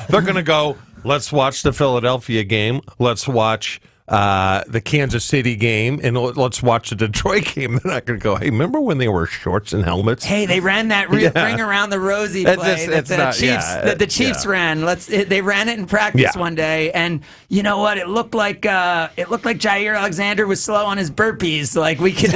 They're going to go, let's watch the Philadelphia game. Let's watch the Kansas City game, and let's watch the Detroit game. They're not going to go, hey, remember when they were shorts and helmets? Hey, they ran that ring around the Rosie play that the Chiefs ran. They ran it in practice one day, and you know what? It looked like Jair Alexander was slow on his burpees. Like we could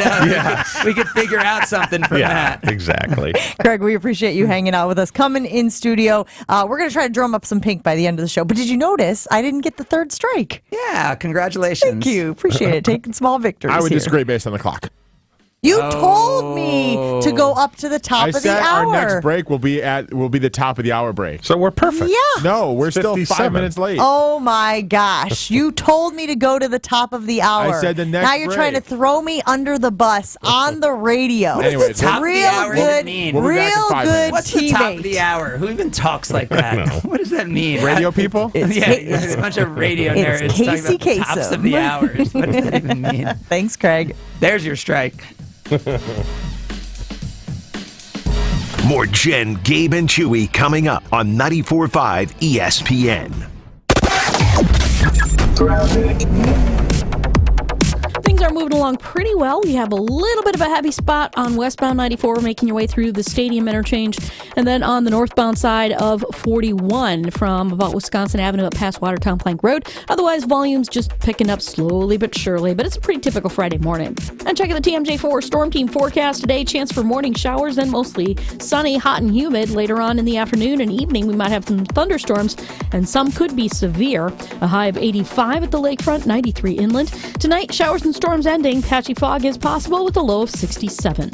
figure out something from that. Exactly. Craig, we appreciate you hanging out with us. Coming in studio, we're going to try to drum up some pink by the end of the show. But did you notice I didn't get the third strike? Yeah, congratulations. Thank you. Appreciate it. Taking small victories. I would disagree based on the clock. You told me to go up to the top of the hour. Our next break will be the top of the hour break. So we're perfect. Yeah. No, we're still 5 minutes late. Oh my gosh. You told me to go to the top of the hour. I said the next Now you're trying to throw me under the bus on the radio. Anyways, top of the hour mean? We'll be back in 5 minutes. What's the top of the hour? Who even talks like that? What does that mean? Radio people? It's a bunch of radio nerds talking about the tops of the hours. What does that even mean? Thanks, Craig. There's your strike. More Jen, Gabe, and Chewy coming up on 94.5 ESPN. Things are moving along pretty well. We have a little bit of a heavy spot on westbound 94 making your way through the stadium interchange, and then on the northbound side of 41 from about Wisconsin Avenue up past Watertown Plank Road. Otherwise, volumes just picking up slowly but surely, but it's a pretty typical Friday morning. And checking the TMJ4 Storm Team forecast today, chance for morning showers and mostly sunny, hot, and humid. Later on in the afternoon and evening, we might have some thunderstorms, and some could be severe. A high of 85 at the lakefront, 93 inland. Tonight, showers and storms ending. Patchy fog is possible with a low of 67.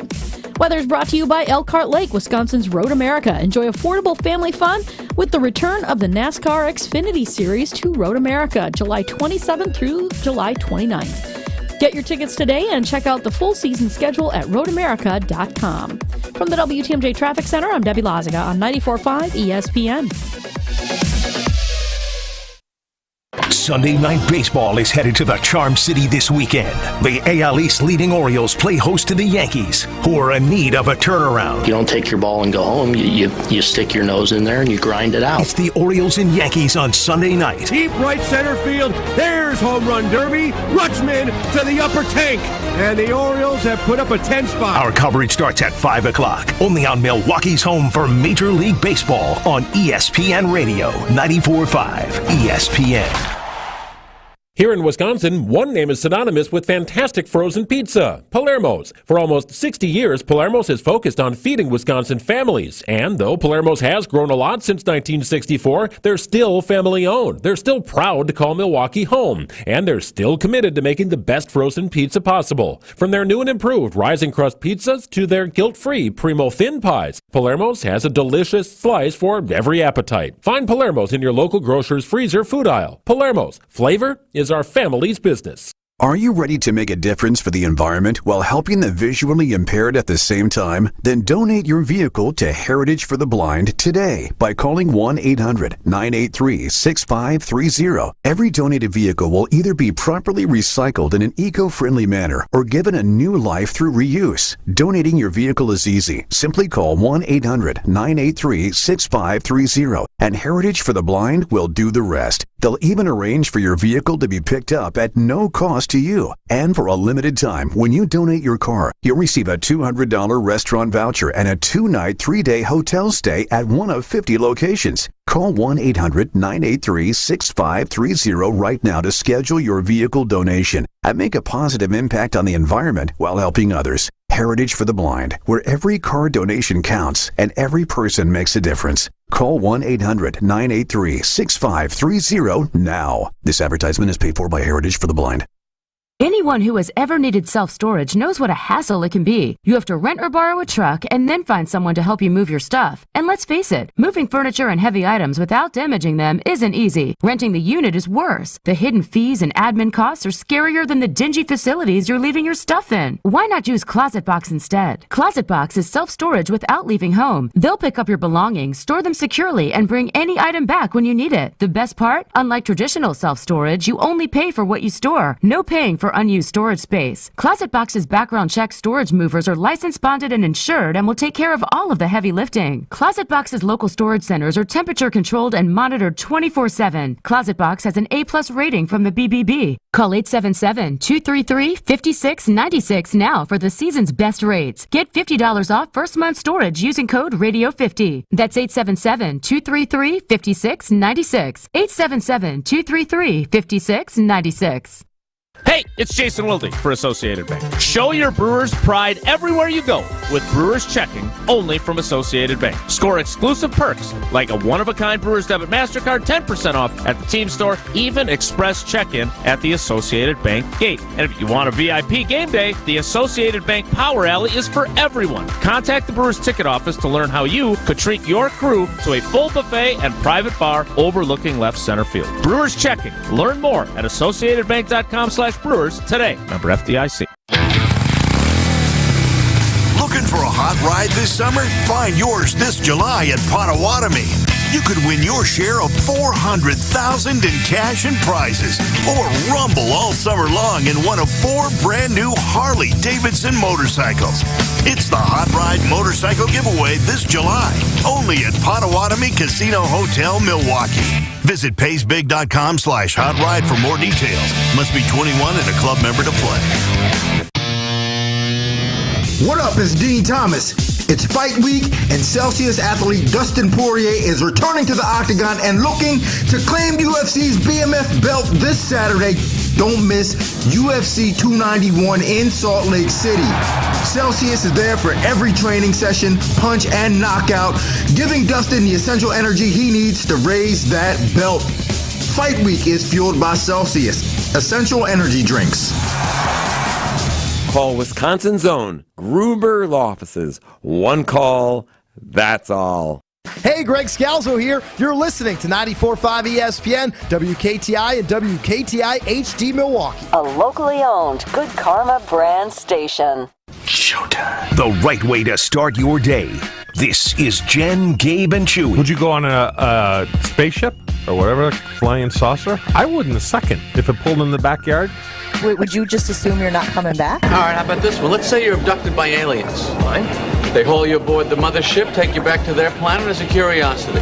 Weather is brought to you by Elkhart Lake, Wisconsin's Road America. Enjoy affordable family fun with the return of the NASCAR Xfinity Series to Road America, July 27th through July 29th. Get your tickets today and check out the full season schedule at roadamerica.com. From the WTMJ Traffic Center, I'm Debbie Loziga on 94.5 ESPN. Sunday Night Baseball is headed to the Charm City this weekend. The AL East leading Orioles play host to the Yankees, who are in need of a turnaround. You don't take your ball and go home. You stick your nose in there and you grind it out. It's the Orioles and Yankees on Sunday night. Deep right center field. There's home run derby. Rutschman to the upper tank. And the Orioles have put up a 10 spot. Our coverage starts at 5 o'clock, only on Milwaukee's home for Major League Baseball on ESPN Radio, 94.5 ESPN. Here in Wisconsin, one name is synonymous with fantastic frozen pizza, Palermo's. For almost 60 years, Palermo's has focused on feeding Wisconsin families. And though Palermo's has grown a lot since 1964, they're still family-owned. They're still proud to call Milwaukee home. And they're still committed to making the best frozen pizza possible. From their new and improved rising crust pizzas to their guilt-free Primo thin pies, Palermo's has a delicious slice for every appetite. Find Palermo's in your local grocer's freezer food aisle. Palermo's. Flavor is our family's business. Are you ready to make a difference for the environment while helping the visually impaired at the same time? Then donate your vehicle to Heritage for the Blind today by calling 1-800-983-6530. Every donated vehicle will either be properly recycled in an eco-friendly manner or given a new life through reuse. Donating your vehicle is easy. Simply call 1-800-983-6530 and Heritage for the Blind will do the rest. They'll even arrange for your vehicle to be picked up at no cost to you. And for a limited time, when you donate your car, you'll receive a $200 restaurant voucher and a 2-night, 3-day hotel stay at one of 50 locations. Call 1-800-983-6530 right now to schedule your vehicle donation and make a positive impact on the environment while helping others. Heritage for the Blind, where every car donation counts and every person makes a difference. Call 1-800-983-6530 now. This advertisement is paid for by Heritage for the Blind. Anyone who has ever needed self-storage knows what a hassle it can be. You have to rent or borrow a truck and then find someone to help you move your stuff. And let's face it, moving furniture and heavy items without damaging them isn't easy. Renting the unit is worse. The hidden fees and admin costs are scarier than the dingy facilities you're leaving your stuff in. Why not use ClosetBox instead? ClosetBox is self-storage without leaving home. They'll pick up your belongings, store them securely, and bring any item back when you need it. The best part? Unlike traditional self-storage, you only pay for what you store. No paying for unused storage space. Closet Box's background check storage movers are licensed, bonded, and insured and will take care of all of the heavy lifting. Closet Box's local storage centers are temperature controlled and monitored 24/7. Closet Box has an A+ rating from the BBB. Call 877-233-5696 now for the season's best rates. Get $50 off first month storage using code Radio50. That's 877-233-5696. 877-233-5696. Hey, it's Jason Wilde for Associated Bank. Show your Brewers pride everywhere you go with Brewers Checking, only from Associated Bank. Score exclusive perks like a one-of-a-kind Brewers Debit MasterCard, 10% off at the team store, even express check-in at the Associated Bank gate. And if you want a VIP game day, the Associated Bank Power Alley is for everyone. Contact the Brewers ticket office to learn how you could treat your crew to a full buffet and private bar overlooking left center field. Brewers Checking. Learn more at associatedbank.com/Brewers today. Member FDIC. Looking for a hot ride this summer? Find yours this July at Potawatomi. You could win your share of $400,000 in cash and prizes, or rumble all summer long in one of 4 brand new Harley-Davidson motorcycles. It's the Hot Ride Motorcycle Giveaway this July, only at Potawatomi Casino Hotel, Milwaukee. Visit paysbig.com/hot ride for more details. Must be 21 and a club member to play. What up, it's Dean Thomas. It's fight week, and Celsius athlete Dustin Poirier is returning to the octagon and looking to claim UFC's BMF belt this Saturday. Don't miss UFC 291 in Salt Lake City. Celsius is there for every training session, punch, and knockout, giving Dustin the essential energy he needs to raise that belt. Fight week is fueled by Celsius, essential energy drinks. Call Wisconsin's own Gruber Law Offices. One call, that's all. Hey, Greg Scalzo here. You're listening to 94.5 ESPN, WKTI, and WKTI HD Milwaukee. A locally owned Good Karma brand station. Showtime. The right way to start your day. This is Jen, Gabe, and Chewy. Would you go on a spaceship or whatever, flying saucer? I would in a second if it pulled in the backyard. Wait, would you just assume you're not coming back? All right, how about this one? Let's say you're abducted by aliens. Fine. They haul you aboard the mothership, take you back to their planet as a curiosity.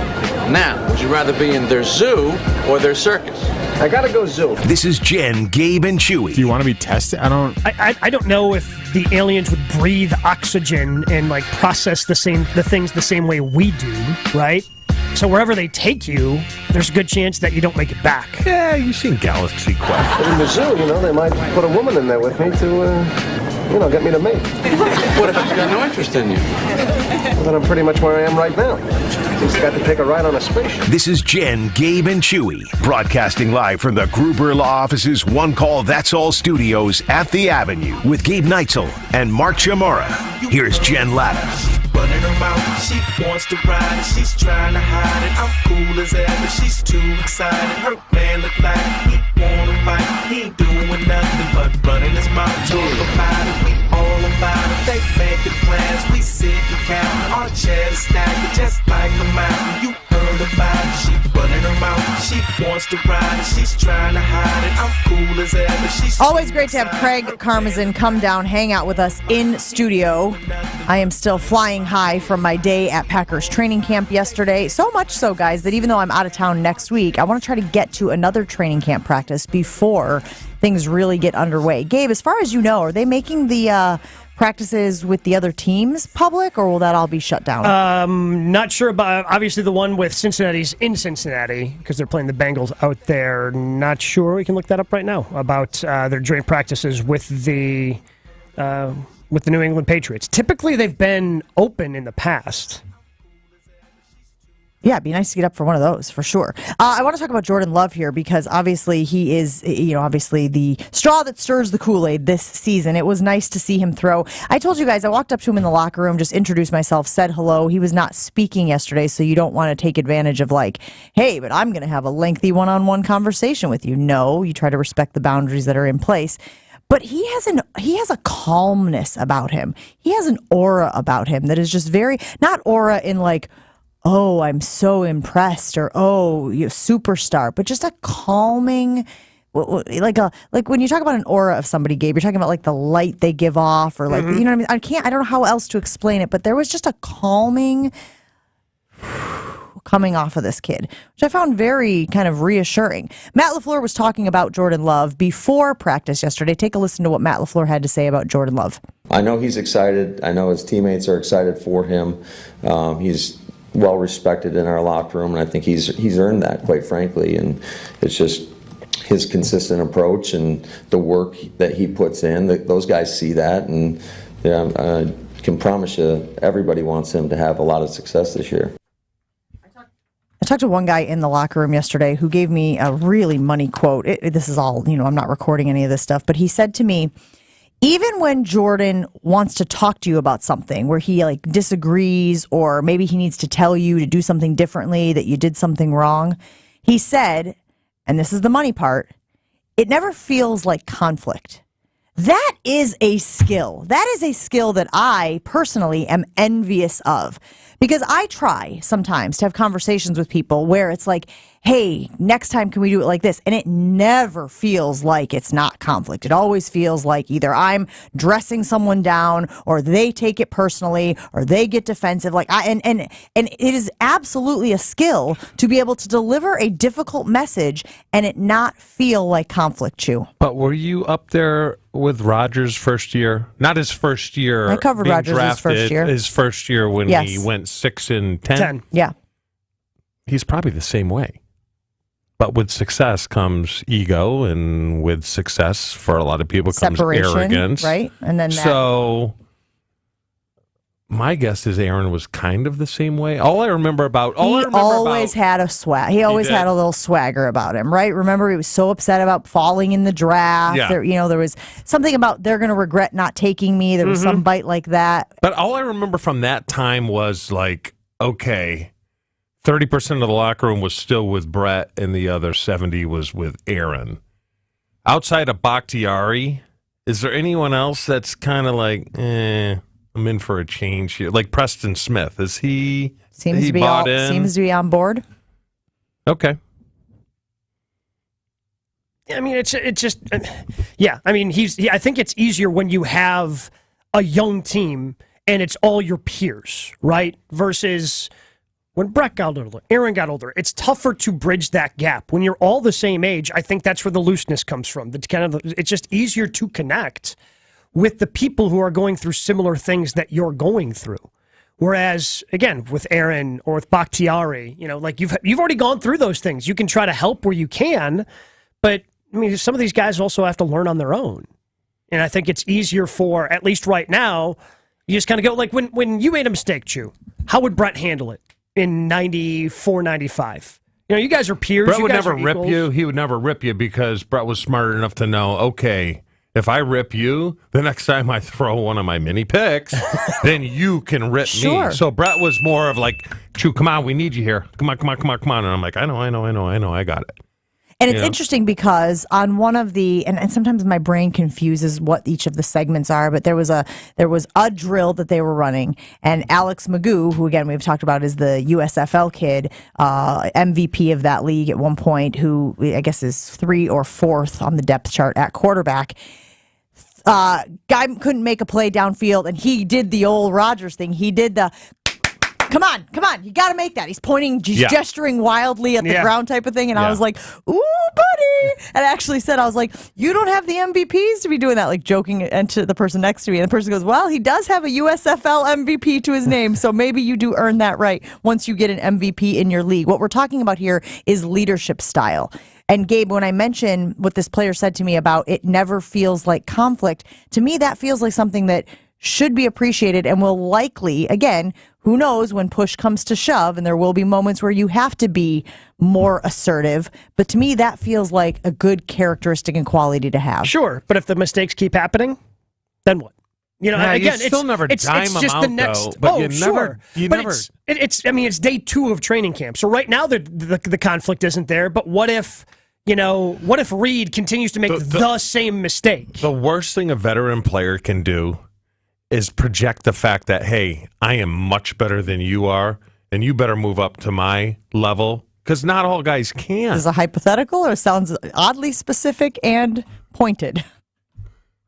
Now, would you rather be in their zoo or their circus? I gotta go zoo. This is Jen, Gabe, and Chewy. Do you want to be tested? I don't know if the aliens would breathe oxygen and like process the things the same way we do, right? So wherever they take you, there's a good chance that you don't make it back. Yeah, you've seen Galaxy Quest. But in the zoo, they might put a woman in there with me to, get me to mate. What if she's got no interest in you? Well, then I'm pretty much where I am right now. Just got to take a ride on a spaceship. This is Jen, Gabe, and Chewy, broadcasting live from the Gruber Law Office's One Call That's All studios at the Avenue with Gabe Neitzel and Mark Chamorro. Here's Jen Latta. Running around, she wants to ride it, she's trying to hide it. I'm cool as ever, she's too excited. Her man look like he wanna fight, he ain't doing nothing but running his mouth. Talk about it, we all about it. They making plans, we sit and count. Our chairs stacked just like a mountain. You heard about it, she running around, she wants to ride it, she's trying to hide it. I'm cool as ever, she's always great to have Craig Karmazin come down, hang out with us in studio. I am still flying high from my day at Packers training camp yesterday. So much so, guys, that even though I'm out of town next week, I want to try to get to another training camp practice before things really get underway. Gabe, as far as you know, are they making the practices with the other teams public, or will that all be shut down? Not sure about, obviously, the one with Cincinnati's in Cincinnati, because they're playing the Bengals out there. Not sure. We can look that up right now about their joint practices with the New England Patriots. Typically, they've been open in the past. Yeah, it'd be nice to get up for one of those, for sure. I want to talk about Jordan Love here because obviously he is, obviously the straw that stirs the Kool-Aid this season. It was nice to see him throw. I told you guys, I walked up to him in the locker room, just introduced myself, said hello. He was not speaking yesterday, so you don't want to take advantage of like, hey, but I'm going to have a lengthy one-on-one conversation with you. No, you try to respect the boundaries that are in place. But he has a calmness about him. He has an aura about him that is just very, not aura in like, oh, I'm so impressed, or oh, you're a superstar, but just a calming, like when you talk about an aura of somebody, Gabe, you're talking about like the light they give off, or like you know what I mean. I don't know how else to explain it, but there was just a calming coming off of this kid, which I found very kind of reassuring. Matt LaFleur was talking about Jordan Love before practice yesterday. Take a listen to what Matt LaFleur had to say about Jordan Love. I know he's excited. I know his teammates are excited for him. He's well respected in our locker room, and I think he's earned that, quite frankly. And it's just his consistent approach and the work that he puts in. Those guys see that, and I can promise you everybody wants him to have a lot of success this year. I talked to one guy in the locker room yesterday who gave me a really money quote. This is all, I'm not recording any of this stuff, but he said to me, even when Jordan wants to talk to you about something where he like disagrees, or maybe he needs to tell you to do something differently, that you did something wrong, he said, and this is the money part, it never feels like conflict. That is a skill. That is a skill that I personally am envious of, because I try sometimes to have conversations with people where it's like, hey, next time can we do it like this? And it never feels like it's not conflict. It always feels like either I'm dressing someone down, or they take it personally, or they get defensive. And it is absolutely a skill to be able to deliver a difficult message and it not feel like conflict, Chew. But were you up there with Rodgers' first year? Not his first year. I covered Rodgers' first year. His first year when he went 6-10. Yeah. He's probably the same way. But with success comes ego, and with success for a lot of people comes arrogance. Right? And then So my guess is Aaron was kind of the same way. He always had a swag. He always had a little swagger about him, right? Remember, he was so upset about falling in the draft. Yeah. There was something about they're going to regret not taking me. There was some bite like that. But all I remember from that time was like, okay, 30% of the locker room was still with Brett, and the other 70 was with Aaron. Outside of Bakhtiari, is there anyone else that's kind of like, I'm in for a change here? Like Preston Smith, is he? Seems to be on board. Okay. I mean, it's just, yeah. I mean, I think it's easier when you have a young team and it's all your peers, right? Versus when Brett got older, Aaron got older, it's tougher to bridge that gap. When you're all the same age, I think that's where the looseness comes from. It's just easier to connect with the people who are going through similar things that you're going through. Whereas, again, with Aaron or with Bakhtiari, you've already gone through those things. You can try to help where you can, but I mean, some of these guys also have to learn on their own. And I think it's easier for, at least right now, you just kind of go, like when you made a mistake, Chew, how would Brett handle it in 94, 95? You guys are peers. Brett would never rip you. He would never rip you because Brett was smart enough to know, okay, if I rip you, the next time I throw one of my mini picks, then you can rip me. So Brett was more of like, Chew, come on, we need you here. Come on. And I'm like, I know, I got it. And it's interesting because on one of the, and sometimes my brain confuses what each of the segments are, but there was a drill that they were running, and Alex Magoo, who again we've talked about is the USFL kid, MVP of that league at one point, who I guess is 3rd or 4th on the depth chart at quarterback. Guy couldn't make a play downfield, and he did the old Rodgers thing. He did the come on, you got to make that. He's pointing, gesturing wildly at the ground type of thing. And I was like, ooh, buddy. And I actually said, I was like, you don't have the MVPs to be doing that, like joking and to the person next to me. And the person goes, well, he does have a USFL MVP to his name. So maybe you do earn that right once you get an MVP in your league. What we're talking about here is leadership style. And Gabe, when I mention what this player said to me about it never feels like conflict, to me that feels like something that should be appreciated and will likely, again, who knows when push comes to shove, and there will be moments where you have to be more assertive. But to me, that feels like a good characteristic and quality to have. Sure, but if the mistakes keep happening, then what? Again, you still never dime them just out, the next. Though, but it's day 2 of training camp. So right now the conflict isn't there. But what if Reed continues to make the same mistake? The worst thing a veteran player can do is project the fact that, hey, I am much better than you are, and you better move up to my level because not all guys can. Is this a hypothetical or sounds oddly specific and pointed?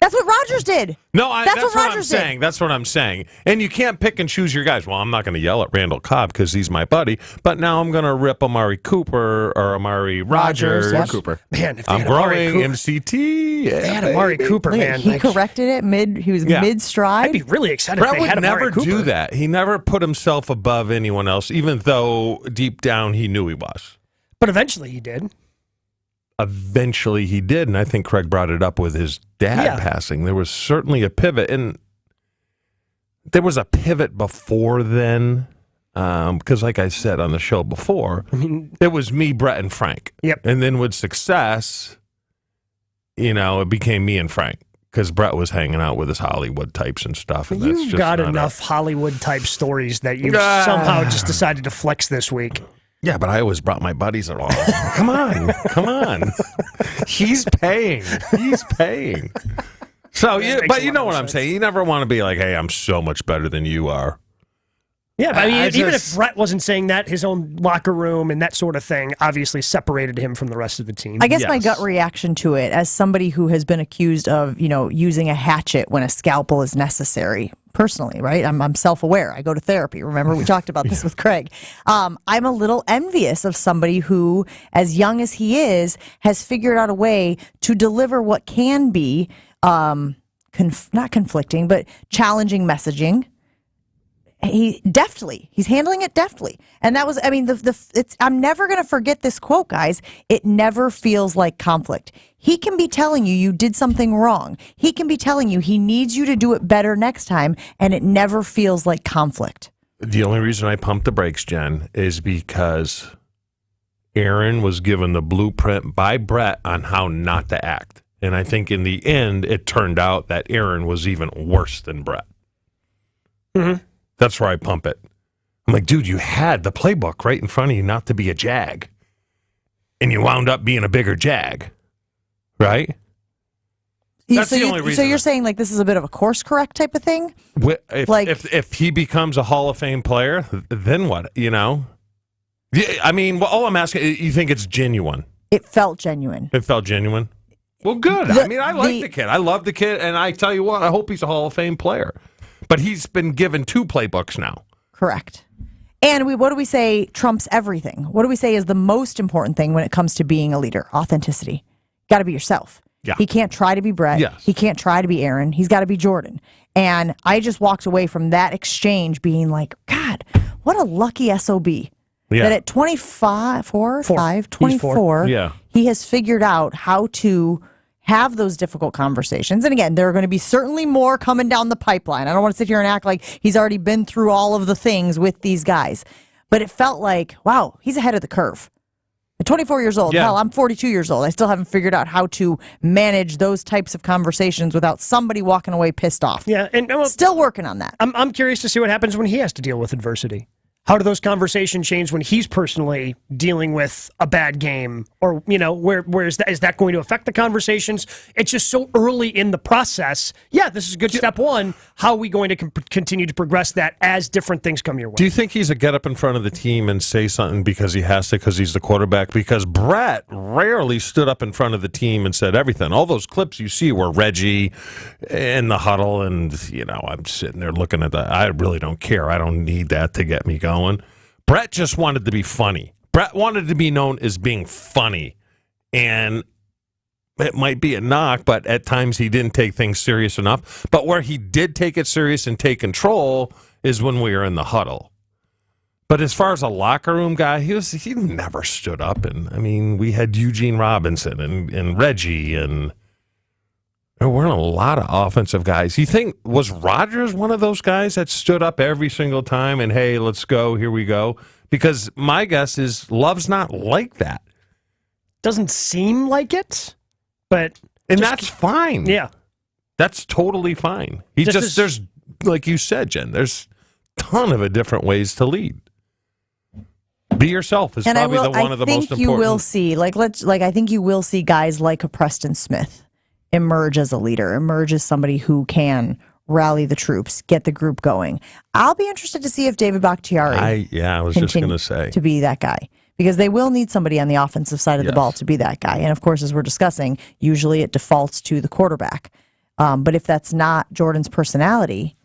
That's what Rodgers did. No, that's what Rodgers I'm saying. That's what I'm saying. And you can't pick and choose your guys. Well, I'm not going to yell at Randall Cobb because he's my buddy, but now I'm going to rip Amari Cooper or Amari Rogers. Yep. Cooper. Man, if they I'm had Amari growing Cooper, MCT. if they had Amari Cooper, man. He corrected it He was mid-stride. I'd be really excited Brett if they would had Amari never Cooper. do that. He never put himself above anyone else, even though deep down he knew he was. But eventually he did. Eventually he did, and I think Craig brought it up with his dad passing. There was certainly a pivot, and there was a pivot before then, because like I said on the show before, it was me, Brett, and Frank. Yep. And then with success, it became me and Frank, because Brett was hanging out with his Hollywood types and stuff. And that's You've just got not enough Hollywood-type stories that you somehow just decided to flex this week. Yeah, but I always brought my buddies along. Come on. He's paying. So, but you know what I'm saying. You never want to be like, hey, I'm so much better than you are. Yeah, but even if Brett wasn't saying that, his own locker room and that sort of thing obviously separated him from the rest of the team. I guess my gut reaction to it, as somebody who has been accused of, using a hatchet when a scalpel is necessary, personally, right? I'm self-aware. I go to therapy. Remember, we talked about this with Craig. I'm a little envious of somebody who, as young as he is, has figured out a way to deliver what can be not conflicting, but challenging messaging. He's handling it deftly. And that was, I'm never going to forget this quote, guys. It never feels like conflict. He can be telling you did something wrong. He can be telling you he needs you to do it better next time, and it never feels like conflict. The only reason I pumped the brakes, Jen, is because Aaron was given the blueprint by Brett on how not to act. And I think in the end, it turned out that Aaron was even worse than Brett. Mm-hmm. That's where I pump it. I'm like, dude, you had the playbook right in front of you not to be a jag. And you wound up being a bigger jag. Right? That's the only reason. So you're saying like this is a bit of a course correct type of thing? If he becomes a Hall of Fame player, then what? All I'm asking, you think it's genuine? It felt genuine. It felt genuine? Well, good. I like the kid. I love the kid. And I tell you what, I hope he's a Hall of Fame player. But he's been given 2 playbooks now. Correct. And what do we say trumps everything? What do we say is the most important thing when it comes to being a leader? Authenticity. Got to be yourself. Yeah. He can't try to be Brett. Yes. He can't try to be Aaron. He's got to be Jordan. And I just walked away from that exchange being like, God, what a lucky SOB. Yeah. That at 24, he has figured out how to have those difficult conversations. And again, there are going to be certainly more coming down the pipeline. I don't want to sit here and act like he's already been through all of the things with these guys. But it felt like, wow, he's ahead of the curve. At 24 years old, hell, I'm 42 years old. I still haven't figured out how to manage those types of conversations without somebody walking away pissed off. Yeah, and still working on that. I'm curious to see what happens when he has to deal with adversity. How do those conversations change when he's personally dealing with a bad game? Or, where is that going to affect the conversations? It's just so early in the process. Yeah, this is a good step one. How are we going to continue to progress that as different things come your way? Do you think he's a get up in front of the team and say something because he has to, because he's the quarterback? Because Brett rarely stood up in front of the team and said everything. All those clips you see were Reggie in the huddle, and, I'm sitting there looking at that. I really don't care. I don't need that to get me going. Brett just wanted to be funny. Brett wanted to be known as being funny. And it might be a knock, but at times he didn't take things serious enough. But where he did take it serious and take control is when we were in the huddle. But as far as a locker room guy, he never stood up. And we had Eugene Robinson and Reggie, and there weren't a lot of offensive guys. You think, was Rodgers one of those guys that stood up every single time and, hey, let's go, here we go? Because my guess is Love's not like that. Doesn't seem like it, but... And that's fine. Yeah. That's totally fine. There's, like you said, Jen, there's a ton of different ways to lead. Be yourself is probably one of the most important. I think you will see, I think you will see guys like a Preston Smith emerge as a leader, emerge as somebody who can rally the troops, get the group going. I'll be interested to see if David Bakhtiari I was just going to say to be that guy, because they will need somebody on the offensive side of the ball to be that guy. And of course, as we're discussing, usually it defaults to the quarterback. But if that's not Jordan's personality,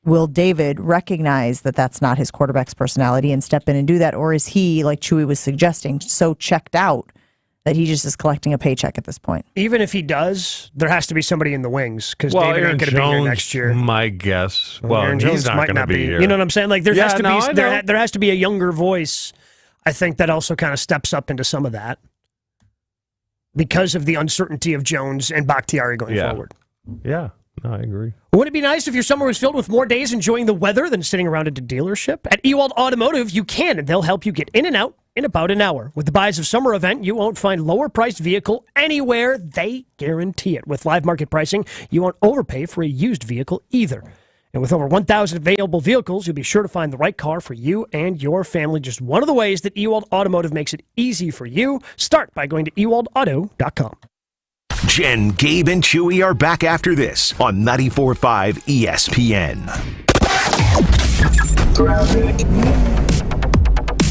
will David recognize that that's not his quarterback's personality and step in and do that? Or is he, like Chewy was suggesting, so checked out that he just is collecting a paycheck at this point? Even if he does, there has to be somebody in the wings because David ain't going to be here next year. My guess. Well, Aaron he's Jones not might going to be here. You know what I'm saying? Like there has to I know. there has to be a younger voice. I think that also kind of steps up into some of that because of the uncertainty of Jones and Bakhtiari going forward. Yeah, no, I agree. Would it be nice if your summer was filled with more days enjoying the weather than sitting around at a dealership? At Ewald Automotive, you can, and they'll help you get in and out in about an hour. With the Buys of Summer event, you won't find lower-priced vehicle anywhere. They guarantee it. With live market pricing, you won't overpay for a used vehicle either. And with over 1,000 available vehicles, you'll be sure to find the right car for you and your family. Just one of the ways that Ewald Automotive makes it easy for you. Start by going to ewaldauto.com. Jen, Gabe, and Chewy are back after this on 94.5 ESPN.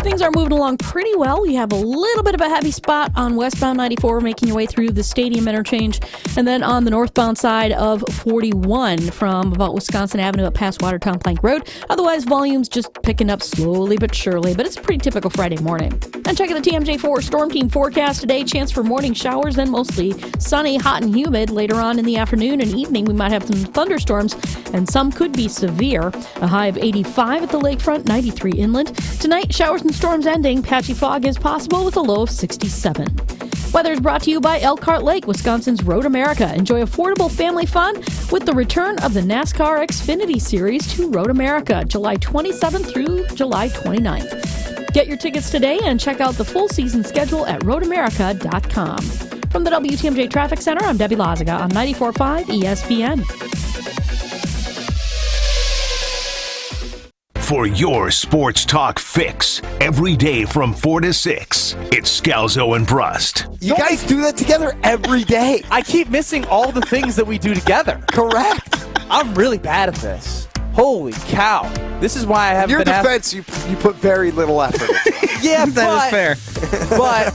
Things are moving along pretty well. You have a little bit of a heavy spot on westbound 94 making your way through the stadium interchange. And then on the northbound side of 41 from about Wisconsin Avenue up past Watertown Plank Road. Otherwise, volume's just picking up slowly but surely. But it's a pretty typical Friday morning. And checking the TMJ4 Storm Team forecast today. Chance for morning showers, then mostly sunny, hot, and humid. Later on in the afternoon and evening, we might have some thunderstorms, and some could be severe. A high of 85 at the lakefront, 93 inland. Tonight, showers and storms ending. Patchy fog is possible with a low of 67. Weather is brought to you by Elkhart Lake, Wisconsin's Road America. Enjoy affordable family fun with the return of the NASCAR Xfinity Series to Road America, July 27th through July 29th. Get your tickets today and check out the full season schedule at roadamerica.com. From the WTMJ Traffic Center, I'm Debbie Lazaga on 94.5 ESPN. For your sports talk fix, every day from 4 to 6, it's Scalzo and Brust. You guys do that together every day. I keep missing all the things that we do together. Correct. I'm really bad at this. Holy cow. This is why I haven't In your been defense, you put very little effort. Yeah, That is fair. But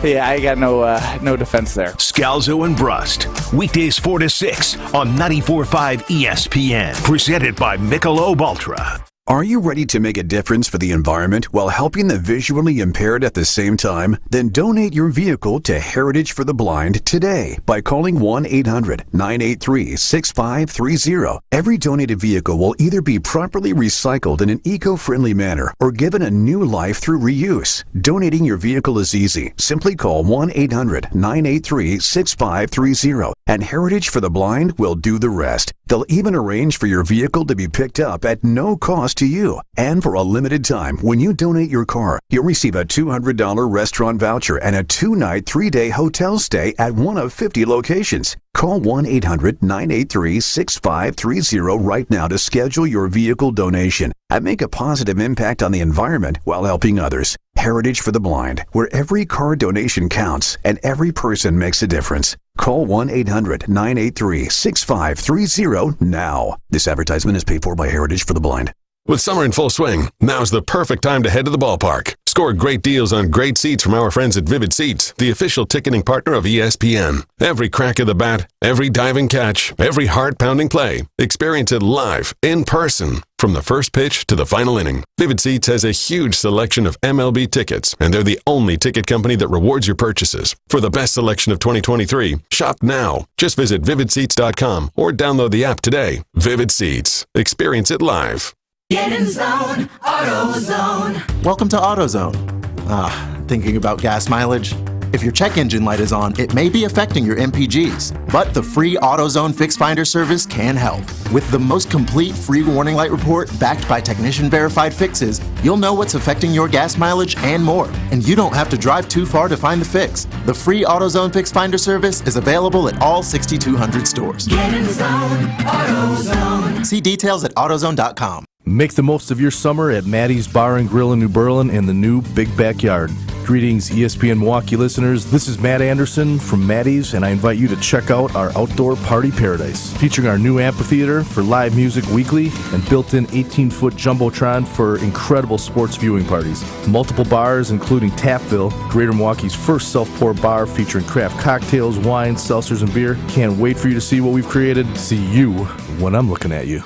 yeah, I got no defense there. Scalzo and Brust, weekdays 4 to 6 on 94.5 ESPN. Presented by Michelob Ultra. Are you ready to make a difference for the environment while helping the visually impaired at the same time? Then donate your vehicle to Heritage for the Blind today by calling 1-800-983-6530. Every donated vehicle will either be properly recycled in an eco-friendly manner or given a new life through reuse. Donating your vehicle is easy. Simply call 1-800-983-6530 and Heritage for the Blind will do the rest. They'll even arrange for your vehicle to be picked up at no cost to you. And for a limited time, when you donate your car, you'll receive a $200 restaurant voucher and a 2-night, 3-day hotel stay at one of 50 locations. Call 1-800-983-6530 right now to schedule your vehicle donation and make a positive impact on the environment while helping others. Heritage for the Blind, where every car donation counts and every person makes a difference. Call 1-800-983-6530 now. This advertisement is paid for by Heritage for the Blind. With summer in full swing, now's the perfect time to head to the ballpark. Score great deals on great seats from our friends at Vivid Seats, the official ticketing partner of ESPN. Every crack of the bat, every diving catch, every heart-pounding play. Experience it live, in person, from the first pitch to the final inning. Vivid Seats has a huge selection of MLB tickets, and they're the only ticket company that rewards your purchases. For the best selection of 2023, shop now. Just visit vividseats.com or download the app today. Vivid Seats. Experience it live. Get in zone, AutoZone. Welcome to AutoZone. Thinking about gas mileage? If your check engine light is on, it may be affecting your MPGs, but the free AutoZone Fix Finder service can help. With the most complete free warning light report backed by technician-verified fixes, you'll know what's affecting your gas mileage and more, and you don't have to drive too far to find the fix. The free AutoZone Fix Finder service is available at all 6,200 stores. Get in zone, AutoZone. See details at AutoZone.com. Make the most of your summer at Maddie's Bar and Grill in New Berlin and the new Big Backyard. Greetings, ESPN Milwaukee listeners. This is Matt Anderson from Maddie's, and I invite you to check out our outdoor party paradise, featuring our new amphitheater for live music weekly and built-in 18-foot jumbotron for incredible sports viewing parties. Multiple bars, including Tapville, Greater Milwaukee's first self-pour bar featuring craft cocktails, wines, seltzers, and beer. Can't wait for you to see what we've created. See you when I'm looking at you.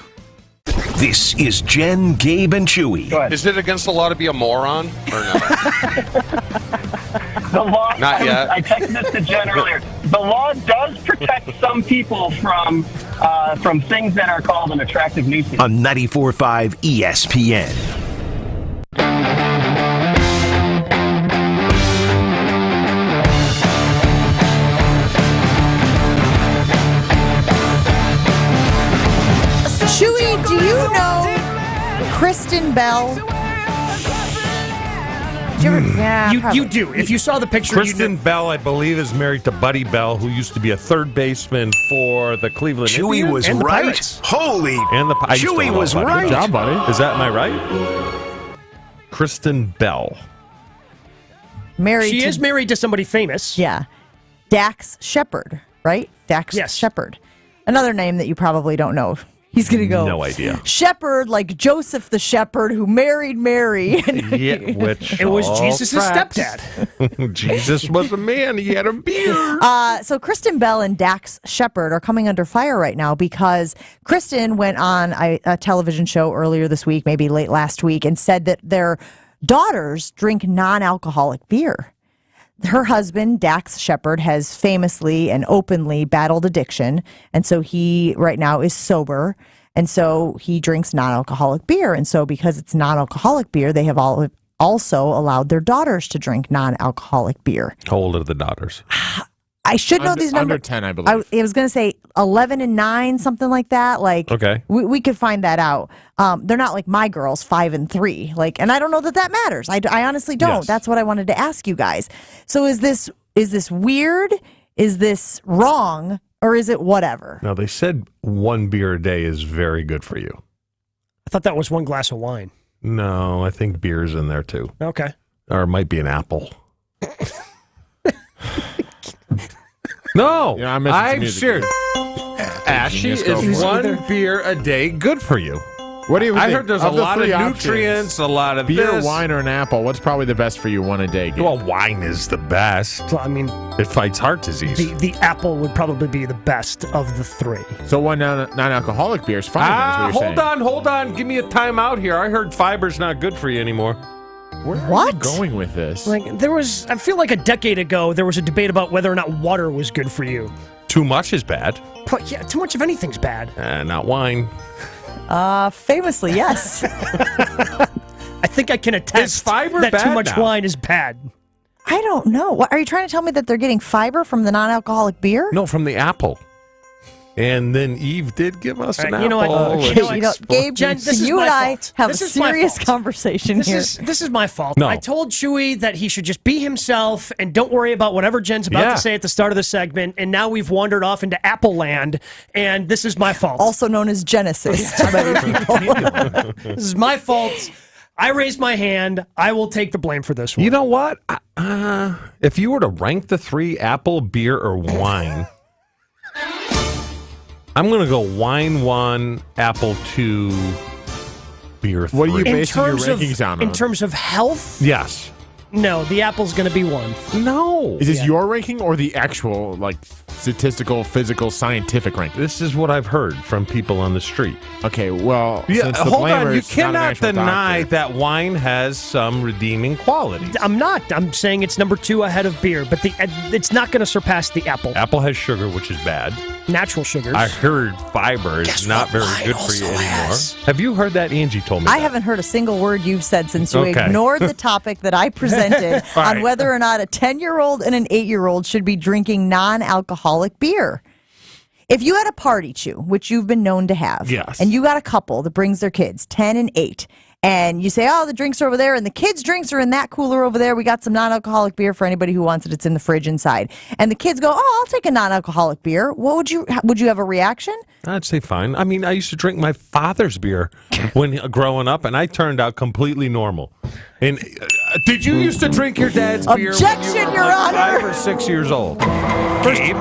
This is Jen, Gabe, and Chewy. Is it against the law to be a moron or no? The law. Not yet. I texted this to Jen earlier. The law does protect some people from things that are called an attractive nuisance. On 94.5 ESPN. Chewy, do you know Kristen Bell? Did you ever, yeah, you do. If you saw the picture, Kristen Bell, I believe, is married to Buddy Bell, who used to be a third baseman for the Cleveland Chewy Indians. was And the right. Pirates. Holy. And the Chewy was right. Good job, buddy. Is that, am I right? Kristen Bell. She is married to somebody famous. Yeah. Dax Shepard, right? Dax Shepard. Another name that you probably don't know. He's going to go. No idea. Shepherd, like Joseph the Shepherd, who married Mary. Yeah, which it was all Jesus' tracks. stepdad. Jesus was a man. He had a beard. So Kristen Bell and Dax Shepard are coming under fire right now because Kristen went on a television show earlier this week, maybe late last week, and said that their daughters drink non-alcoholic beer. Her husband, Dax Shepard, has famously and openly battled addiction, and so he right now is sober, and so he drinks non-alcoholic beer. And so because it's non-alcoholic beer, they have also allowed their daughters to drink non-alcoholic beer. How old are the daughters? I should know these numbers. Under 10, I believe. I was going to say 11 and 9, something like that. Like, okay, we could find that out. They're not like my girls, 5 and 3. Like, and I don't know that matters. I honestly don't. Yes. That's what I wanted to ask you guys. So is this weird? Is this wrong? Or is it whatever? Now, they said one beer a day is very good for you. I thought that was one glass of wine. No, I think beer's in there too. Okay. Or it might be an apple. No, I'm serious. Ashy is one beer a day good for you. What do you think? I heard there's a lot of nutrients, a lot of beer, this. wine, or an apple. What's probably the best for you one a day? Gabe? Well, wine is the best. Well, I mean, it fights heart disease. The apple would probably be the best of the three. So one non-alcoholic beer is fine. Hold on. Give me a timeout here. I heard fiber's not good for you anymore. Where are you going with this? Like I feel like a decade ago, there was a debate about whether or not water was good for you. Too much is bad. But yeah, too much of anything's bad. Not wine. Famously, yes. I think I can attest that bad too much now? wine is bad. I don't know. What are you trying to tell me that they're getting fiber from the non-alcoholic beer? No, from the apple. And then Eve did give us an apple. You know what? Gabe, Jen, this is you my and I fault. have This a is my serious fault. conversation here. This is my fault. No. I told Chewy that he should just be himself and don't worry about whatever Jen's about to say at the start of the segment. And now we've wandered off into Apple Land, and this is my fault. Also known as Genesis to many people. This is my fault. I raised my hand. I will take the blame for this one. You know what? If you were to rank the three, apple, beer, or wine, I'm going to go wine 1, apple 2, beer 3. What are you basing your rankings on? In terms of health? Yes. No, the apple's going to be 1. No. Is this your ranking or the actual, statistical, physical, scientific ranking? This is what I've heard from people on the street. Okay, well, Yeah, since the hold on. You blamer's not an cannot actual deny doctor. that wine has some redeeming qualities. I'm not. I'm saying it's number 2 ahead of beer, but it's not going to surpass the apple. Apple has sugar, which is bad. Natural sugars. I heard fiber is not very good for you anymore. Have you heard that? Angie told me I that. haven't heard a single word you've said since you Okay. ignored the topic that I presented All on right. whether or not a 10-year-old and an 8-year-old should be drinking non-alcoholic beer. If you had a party, Chew, which you've been known to have, Yes. and you got a couple that brings their kids, 10 and 8, and you say, oh, the drinks are over there, and the kids' drinks are in that cooler over there. We got some non-alcoholic beer for anybody who wants it. It's in the fridge inside. And the kids go, oh, I'll take a non-alcoholic beer. What would you have a reaction? I'd say fine. I mean, I used to drink my father's beer when growing up, and I turned out completely normal. And did you used to drink your dad's beer Objection, when you were Your like Honor. 5 or 6 years old? Gabe?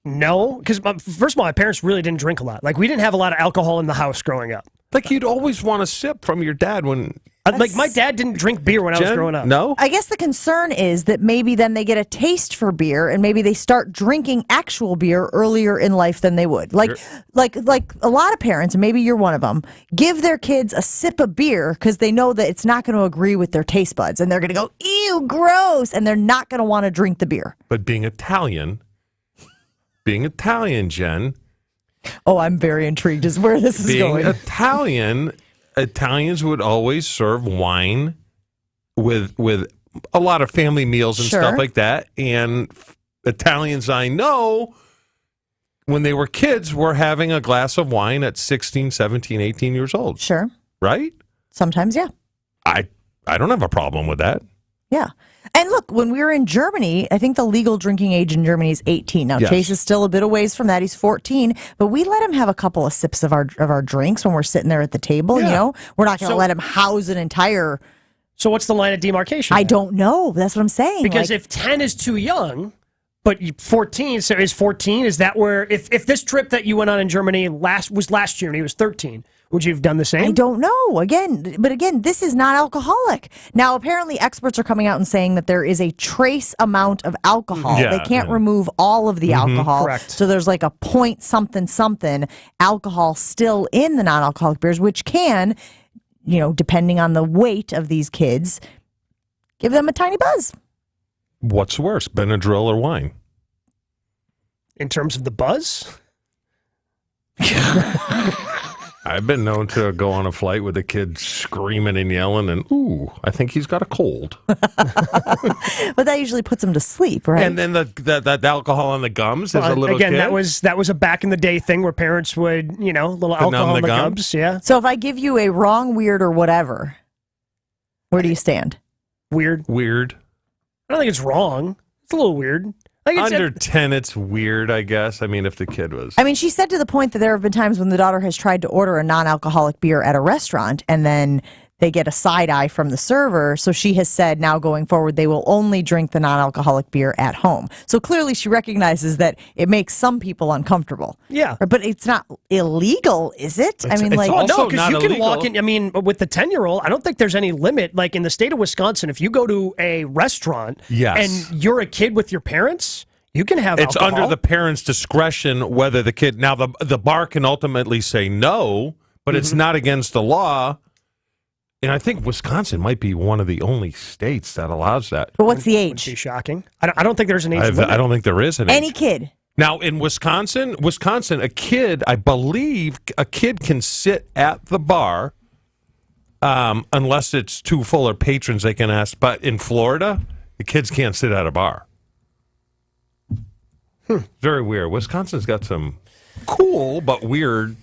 No, because first of all, my parents really didn't drink a lot. Like, we didn't have a lot of alcohol in the house growing up. Like, you'd always want a sip from your dad when... Like, my dad didn't drink beer when I was growing up. No? I guess the concern is that maybe then they get a taste for beer and maybe they start drinking actual beer earlier in life than they would. Like a lot of parents, and maybe you're one of them, give their kids a sip of beer because they know that it's not going to agree with their taste buds. And they're going to go, ew, gross. And they're not going to want to drink the beer. But being Italian, Jen... Oh, I'm very intrigued as where this is going. Being Italians would always serve wine with a lot of family meals and stuff like that. And Italians I know, when they were kids, were having a glass of wine at 16, 17, 18 years old. Sure. Right? Sometimes, yeah. I don't have a problem with that. Yeah. And look, when we were in Germany, I think the legal drinking age in Germany is 18. Now, Yes. Chase is still a bit away from that. He's 14. But we let him have a couple of sips of our drinks when we're sitting there at the table, you know? We're not going to let him house an entire... So what's the line of demarcation? I don't know. That's what I'm saying. Because if 10 is too young, but 14, so is 14, is that where... If this trip that you went on in Germany was last year and he was 13... Would you have done the same? I don't know. But again, this is not alcoholic. Now, apparently experts are coming out and saying that there is a trace amount of alcohol. Yeah, they can't remove all of the alcohol. Correct. So there's like a point something alcohol still in the non-alcoholic beers, which can, depending on the weight of these kids, give them a tiny buzz. What's worse, Benadryl or wine? In terms of the buzz? I've been known to go on a flight with a kid screaming and yelling and, ooh, I think he's got a cold. But that usually puts him to sleep, right? And then the alcohol on the gums as a little again, kid. that was a back in the day thing where parents would, little alcohol in the gums. Yeah. So if I give you a wrong, weird, or whatever, where do you stand? Weird. I don't think it's wrong. It's a little weird. Under 10, it's weird, I guess. I mean, if the kid was... I mean, she said to the point that there have been times when the daughter has tried to order a non-alcoholic beer at a restaurant, and then they get a side eye from the server. So she has said now going forward, they will only drink the non-alcoholic beer at home. So clearly she recognizes that it makes some people uncomfortable. Yeah. But it's not illegal, is it? It's also no, because not you can illegal. walk in. I mean, with the 10-year-old, I don't think there's any limit. Like in the state of Wisconsin, if you go to a restaurant and you're a kid with your parents, you can have It's alcohol. under the parents' discretion whether the kid... Now, the bar can ultimately say no, but it's not against the law. And I think Wisconsin might be one of the only states that allows that. But what's the Wouldn't age? be shocking. I don't think there's an age limit. I don't think there is an age. Any kid. Now, in Wisconsin, I believe a kid can sit at the bar unless it's too full of patrons they can ask. But in Florida, the kids can't sit at a bar. Very weird. Wisconsin's got some cool but weird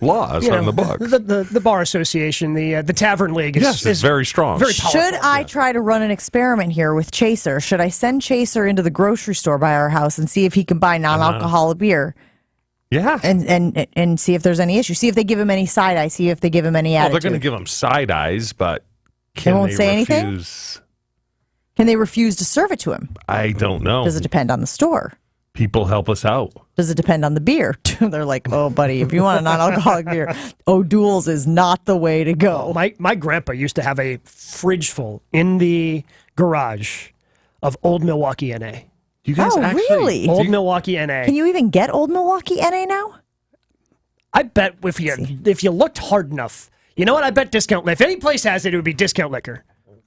laws on the books. The bar association, the Tavern League is very strong. Very powerful. Should I try to run an experiment here with Chaser? Should I send Chaser into the grocery store by our house and see if he can buy non-alcoholic beer? Yeah. And see if there's any issue. See if they give him any side eye. See if they give him any Well, attitude. they're going to give him side eyes, but They won't say anything? refuse? Can they refuse to serve it to him? I don't know. Does it depend on the store? People help us out. Does it depend on the beer? They're like, oh, buddy, if you want a non-alcoholic beer, O'Doul's is not the way to go. My grandpa used to have a fridge full in the garage of Old Milwaukee NA. You guys really? Old Milwaukee NA. Can you even get Old Milwaukee NA now? I bet if you looked hard enough, you know what? I bet discount. If any place has it, it would be discount liquor.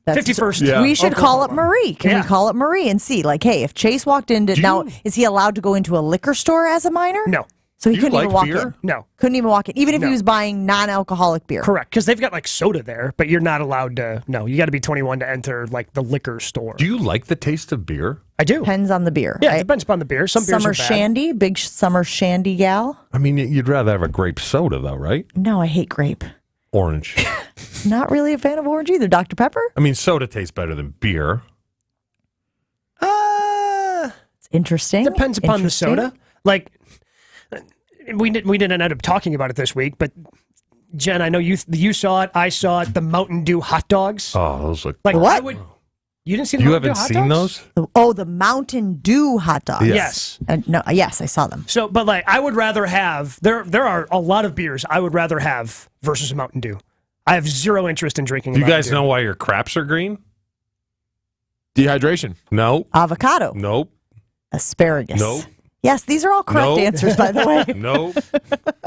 51st. We should call up Marie. Can Yeah. we call up Marie and see? Like, hey, if Chase walked into now, is he allowed to go into a liquor store as a minor? No. So he Do you couldn't even like walk beer? in. No. Couldn't even walk in, even if No. he was buying non-alcoholic beer. Correct, because they've got like soda there, but you're not allowed to. No, you got to be 21 to enter like the liquor store. Do you like the taste of beer? I do. Depends on the beer. Yeah, it right? depends upon the beer. Some beers Summer are bad. shandy, big summer shandy gal. I mean, you'd rather have a grape soda, though, right? No, I hate grape. Orange. Not really a fan of orange either. Dr. Pepper? I mean, soda tastes better than beer. It's interesting. Depends upon the soda. Like, we didn't end up talking about it this week, but Jen, I know you saw it. I saw it. The Mountain Dew hot dogs. Oh, those look like what? You didn't see the You Mountain haven't Dew hot seen dogs? those? Oh, the Mountain Dew hot dogs. Yes. No, yes, I saw them. So, but like, I would rather have there are a lot of beers I would rather have versus a Mountain Dew. I have zero interest in drinking. Do you Mountain guys Dew. know why your craps are green? Dehydration. No. Avocado. Nope. Asparagus. Nope. Yes, these are all correct Nope. answers, by the way. Nope.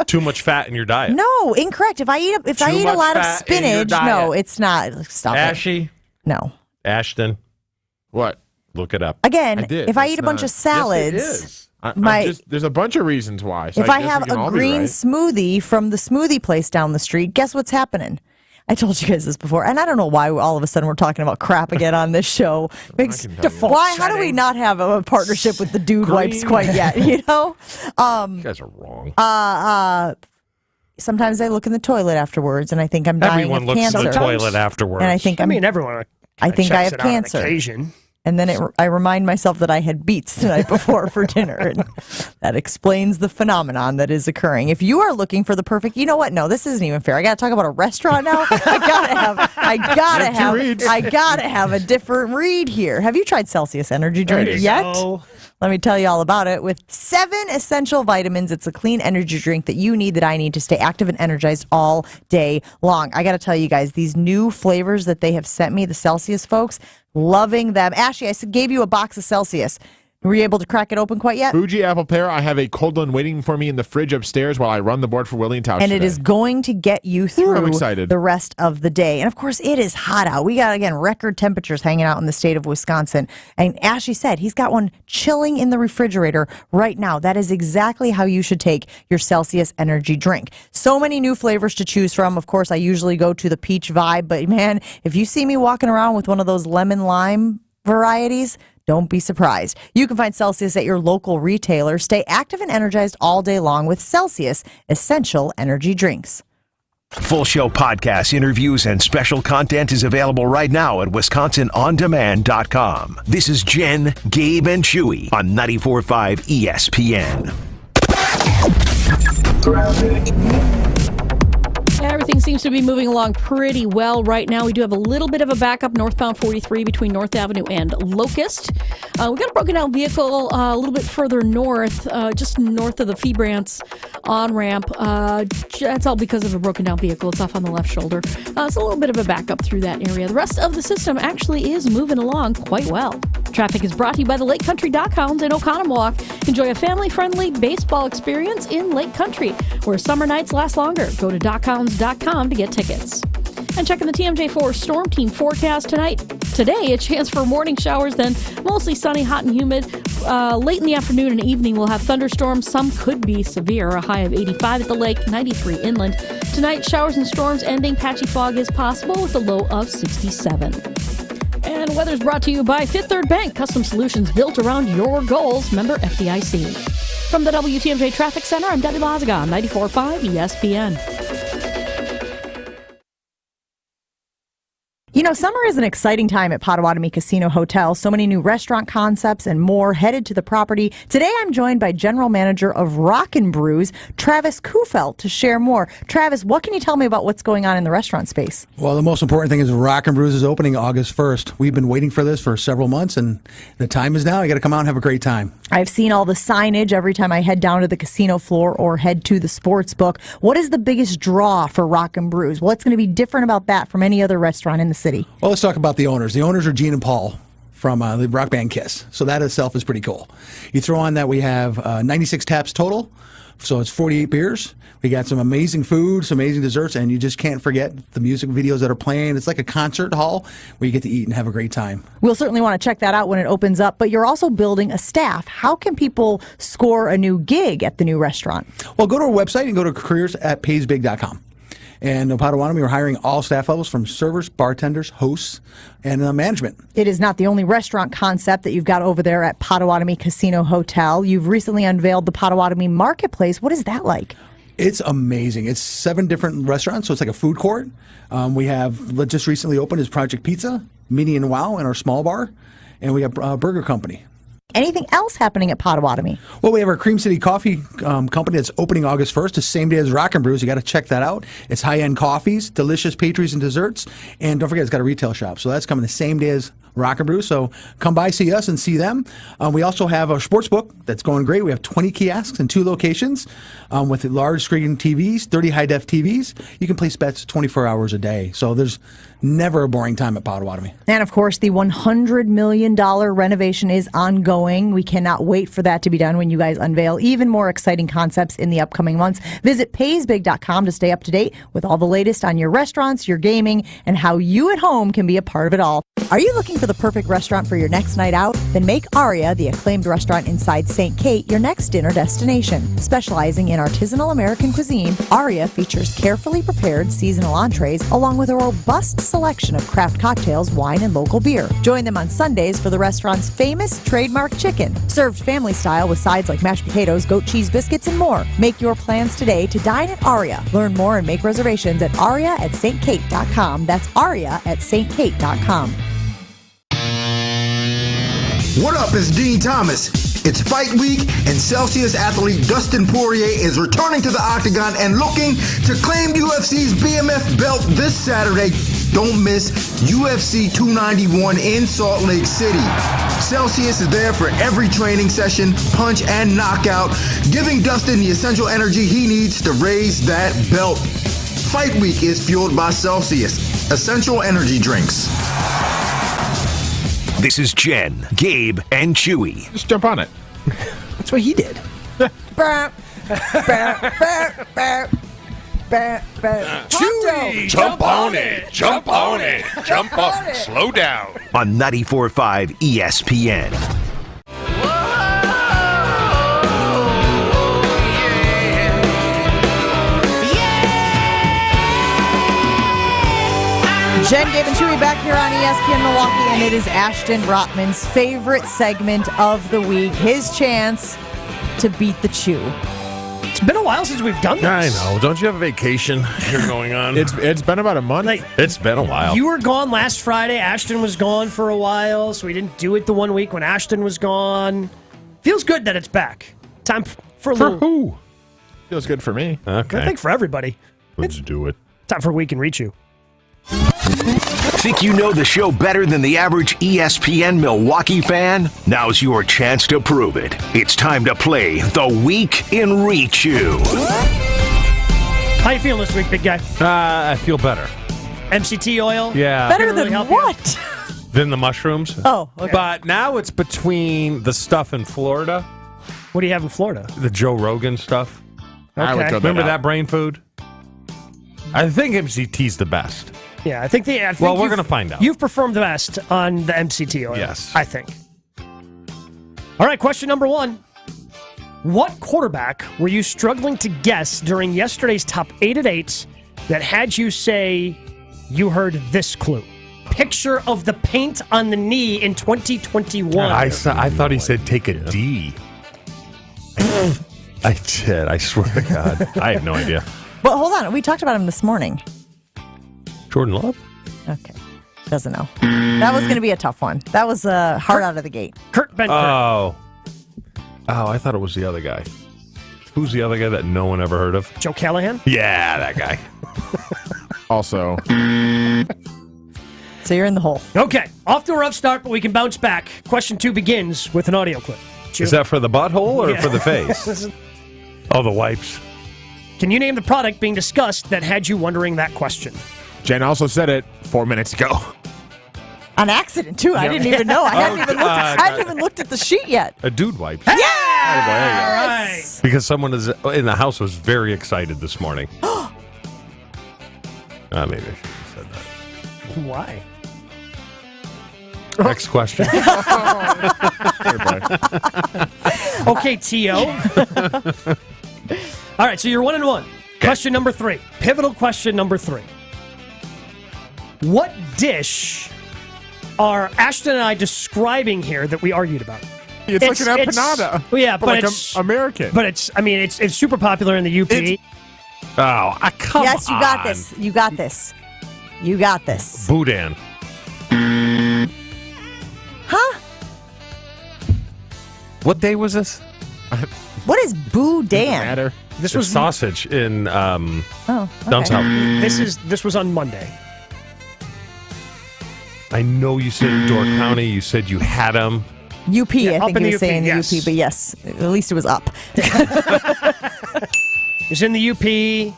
Too much fat in your diet. No, incorrect. If I eat a much lot of fat in your spinach, diet. no, it's not. Stop it. Ashy. No. Ashton. What? Look it up. Again, I did. if I It's eat a bunch not- of salads, Yes, it is. my there's a bunch of reasons why. So if I guess have we can a all be green right. smoothie from the smoothie place down the street, guess what's happening? I told you guys this before, and I don't know why all of a sudden we're talking about crap again on this show. Why? How do we not have a partnership with the Dude Wipes quite yet? You know, You guys are wrong. sometimes I look in the toilet afterwards, and I think I'm dying Everyone of looks cancer. in the toilet afterwards. And I think everyone. I think I checks have it out on cancer. occasion. And then I remind myself that I had beets the night before for dinner. And that explains the phenomenon that is occurring. If you are looking for the perfect, you know what? No, this isn't even fair. I got to talk about a restaurant now. I gotta have a different read here. Have you tried Celsius energy drink yet? No. Let me tell you all about it. With 7 essential vitamins, it's a clean energy drink that you need, that I need to stay active and energized all day long. I got to tell you guys, these new flavors that they have sent me, the Celsius folks, loving them. Ashley, I gave you a box of Celsius. Were you able to crack it open quite yet? Fuji apple pear. I have a cold one waiting for me in the fridge upstairs while I run the board for Willie and Tausch And it today. is going to get you through I'm excited. the rest of the day. And of course, it is hot out. We got, again, record temperatures hanging out in the state of Wisconsin. And Ashley said he's got one chilling in the refrigerator right now. That is exactly how you should take your Celsius energy drink. So many new flavors to choose from. Of course, I usually go to the peach vibe. But man, if you see me walking around with one of those lemon lime varieties, don't be surprised. You can find Celsius at your local retailer. Stay active and energized all day long with Celsius Essential Energy Drinks. Full show podcasts, interviews, and special content is available right now at WisconsinOnDemand.com. This is Jen, Gabe, and Chewy on 94.5 ESPN. Everything seems to be moving along pretty well right now. We do have a little bit of a backup northbound 43 between North Avenue and Locust. We got a broken down vehicle a little bit further north, just north of the Febrance on-ramp. That's all because of a broken down vehicle. It's off on the left shoulder. It's a little bit of a backup through that area. The rest of the system actually is moving along quite well. Traffic is brought to you by the Lake Country Dock Hounds in Oconomowoc. Enjoy a family-friendly baseball experience in Lake Country, where summer nights last longer. Go to dockhounds.com to get tickets. And checking the TMJ4 Storm Team forecast today, a chance for morning showers, then mostly sunny, hot and humid. Late in the afternoon and evening, we'll have thunderstorms. Some could be severe. A high of 85 at the lake, 93 inland. Tonight, showers and storms ending. Patchy fog is possible with a low of 67. And weather's brought to you by Fifth Third Bank. Custom solutions built around your goals. Member FDIC. From the WTMJ Traffic Center, I'm Debbie Lazaga on 94.5 ESPN. You know, summer is an exciting time at Potawatomi Casino Hotel. So many new restaurant concepts and more headed to the property. Today, I'm joined by General Manager of Rockin' Brews, Travis Kufelt, to share more. Travis, what can you tell me about what's going on in the restaurant space? Well, the most important thing is Rockin' Brews is opening August 1st. We've been waiting for this for several months, and the time is now. You got to come out and have a great time. I've seen all the signage every time I head down to the casino floor or head to the sports book. What is the biggest draw for Rockin' Brews? What's going to be different about that from any other restaurant in the city? Well, let's talk about the owners. The owners are Gene and Paul from the rock band Kiss. So that itself is pretty cool. You throw on that we have 96 taps total. So it's 48 beers. We got some amazing food, some amazing desserts, and you just can't forget the music videos that are playing. It's like a concert hall where you get to eat and have a great time. We'll certainly want to check that out when it opens up, but you're also building a staff. How can people score a new gig at the new restaurant? Well, go to our website and go to careers@paysbig.com. And in Potawatomi, we're hiring all staff levels from servers, bartenders, hosts, and management. It is not the only restaurant concept that you've got over there at Potawatomi Casino Hotel. You've recently unveiled the Potawatomi Marketplace. What is that like? It's amazing. It's 7 different restaurants, so it's like a food court. We have just recently opened is Project Pizza, Mini and Wow in our small bar, and we have Burger Company. Anything else happening at Potawatomi? Well, we have our Cream City Coffee company that's opening August 1st, the same day as Rockin' Brews. You got to check that out. It's high-end coffees, delicious pastries and desserts, and don't forget it's got a retail shop. So that's coming the same day as Rockin' Brew. So come by, see us, and see them. We also have our sports book that's going great. We have 20 kiosks in 2 locations with large screen TVs, 30 high-def TVs. You can place bets 24 hours a day. So there's never a boring time at Potawatomi. And of course, the $100 million renovation is ongoing. We cannot wait for that to be done when you guys unveil even more exciting concepts in the upcoming months. Visit paysbig.com to stay up to date with all the latest on your restaurants, your gaming, and how you at home can be a part of it all. Are you looking for the perfect restaurant for your next night out? Then make Aria, the acclaimed restaurant inside St. Kate, your next dinner destination. Specializing in artisanal American cuisine, Aria features carefully prepared seasonal entrees along with a robust selection of craft cocktails, wine, and local beer. Join them on Sundays for the restaurant's famous trademark chicken, served family style with sides like mashed potatoes, goat cheese biscuits, and more. Make your plans today to dine at Aria. Learn more and make reservations at aria@stkate.com. That's aria@stkate.com. What up, it's Dean Thomas. It's fight week, and Celsius athlete Dustin Poirier is returning to the octagon and looking to claim UFC's BMF belt this Saturday. Don't miss UFC 291 in Salt Lake City. Celsius is there for every training session, punch, and knockout, giving Dustin the essential energy he needs to raise that belt. Fight week is fueled by Celsius, essential energy drinks. This is Jen, Gabe, and Chewy. Just jump on it. That's what he did. Chewy, jump on it, jump on it, jump up, slow down. On 94.5 ESPN. Jen, Gabe, and Chewy back here on ESPN Milwaukee, and it is Ashton Brotman's favorite segment of the week. His chance to beat the Chew. It's been a while since we've done this. I know. Don't you have a vacation here going on? It's been about a month. It's been a while. You were gone last Friday. Ashton was gone for a while, so we didn't do it the one week when Ashton was gone. Feels good that it's back. Time for a little. Who? Feels good for me. Okay. I think for everybody. Let's do it. Time for We Can Reach You. Think you know the show better than the average ESPN Milwaukee fan? Now's your chance to prove it. It's time to play the Week in Reach You. How you feeling this week, big guy? I feel better. MCT oil? Yeah. Better Really than help what? Than the mushrooms? Oh, okay. But now it's between the stuff in Florida. What do you have in Florida? The Joe Rogan stuff. I would Okay. throw Remember out. that brain food? I think MCT's the best. Yeah, I think Well, we're going to find out. You've performed the best on the MCT oil. Yes. I think. All right, question number 1. What quarterback were you struggling to guess during yesterday's top 8 at 8 that had you say you heard this clue? Picture of the paint on the knee in 2021. I thought he said take a D. I did. I swear to God. I have no idea. But hold on. We talked about him this morning. Jordan Love? Okay. Doesn't know. That was going to be a tough one. That was hard out of the gate. Kurt Benford. Oh, I thought it was the other guy. Who's the other guy that no one ever heard of? Joe Callahan? Yeah, that guy. Also. So you're in the hole. Okay. Off to a rough start, but we can bounce back. Question 2 begins with an audio clip. Is that for the butthole or Yeah. for the face? Oh, the wipes. Can you name the product being discussed that had you wondering that question? Jen also said it 4 minutes ago. On accident, too. I didn't even know. I hadn't even looked at the sheet yet. A dude wipes. Yeah! All right. Because someone in the house was very excited this morning. Maybe I should have said that. Why? Next question. Okay, T.O. All right, so you're 1-1. Question number 3. Pivotal question number 3. What dish are Ashton and I describing here that we argued about? It's like an empanada. Well, yeah, but like it's American. But it's super popular in the UP. Oh, come on. Yes, you got this. You got this. You got this. Boudin. Huh? What day was this? What is boudin? This was sausage in down south. This was on Monday. I know you said Door County. You said you had them. UP, Yeah, I think up in he the was UP, saying yes. the UP, but yes, at least it was up. It's in the UP.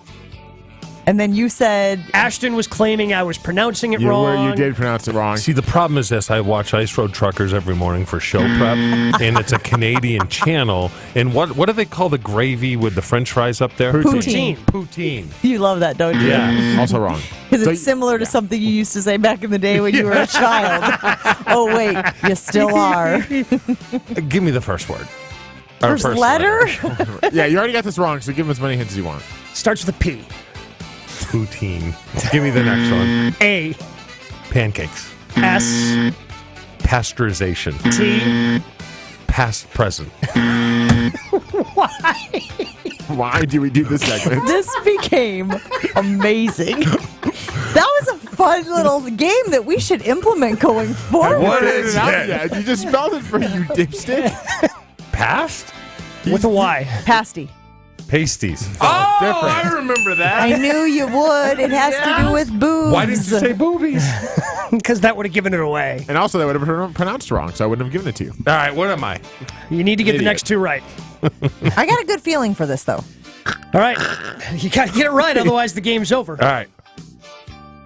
And then you said Ashton was claiming I was pronouncing it wrong. You did pronounce it wrong. See, the problem is this. I watch Ice Road Truckers every morning for show prep, and it's a Canadian channel. And what do they call the gravy with the French fries up there? Poutine. Poutine. You love that, don't you? Yeah. Also wrong. Because it's similar to something you used to say back in the day when you were a child. Oh, wait, you still are. Give me the first word. First letter? Yeah, you already got this wrong, so give him as many hints as you want. Starts with a P. Poutine. Give me the next one. A. Pancakes. S. Pasteurization. T. Past present. Why? Why do we do this segment? This became amazing. That was a fun little game that we should implement going forward. What is it? Yeah, you just spelled it for you, dipstick. Past? With a Y. Pasty. Pasties. Oh, I remember that. I knew you would. It has to do with boobs. Why didn't you say boobies? Because that would have given it away. And also, that would have been pronounced wrong, so I wouldn't have given it to you. All right, what am I? You need to get the next two right. I got a good feeling for this, though. All right. You got to get it right, otherwise the game's over. All right.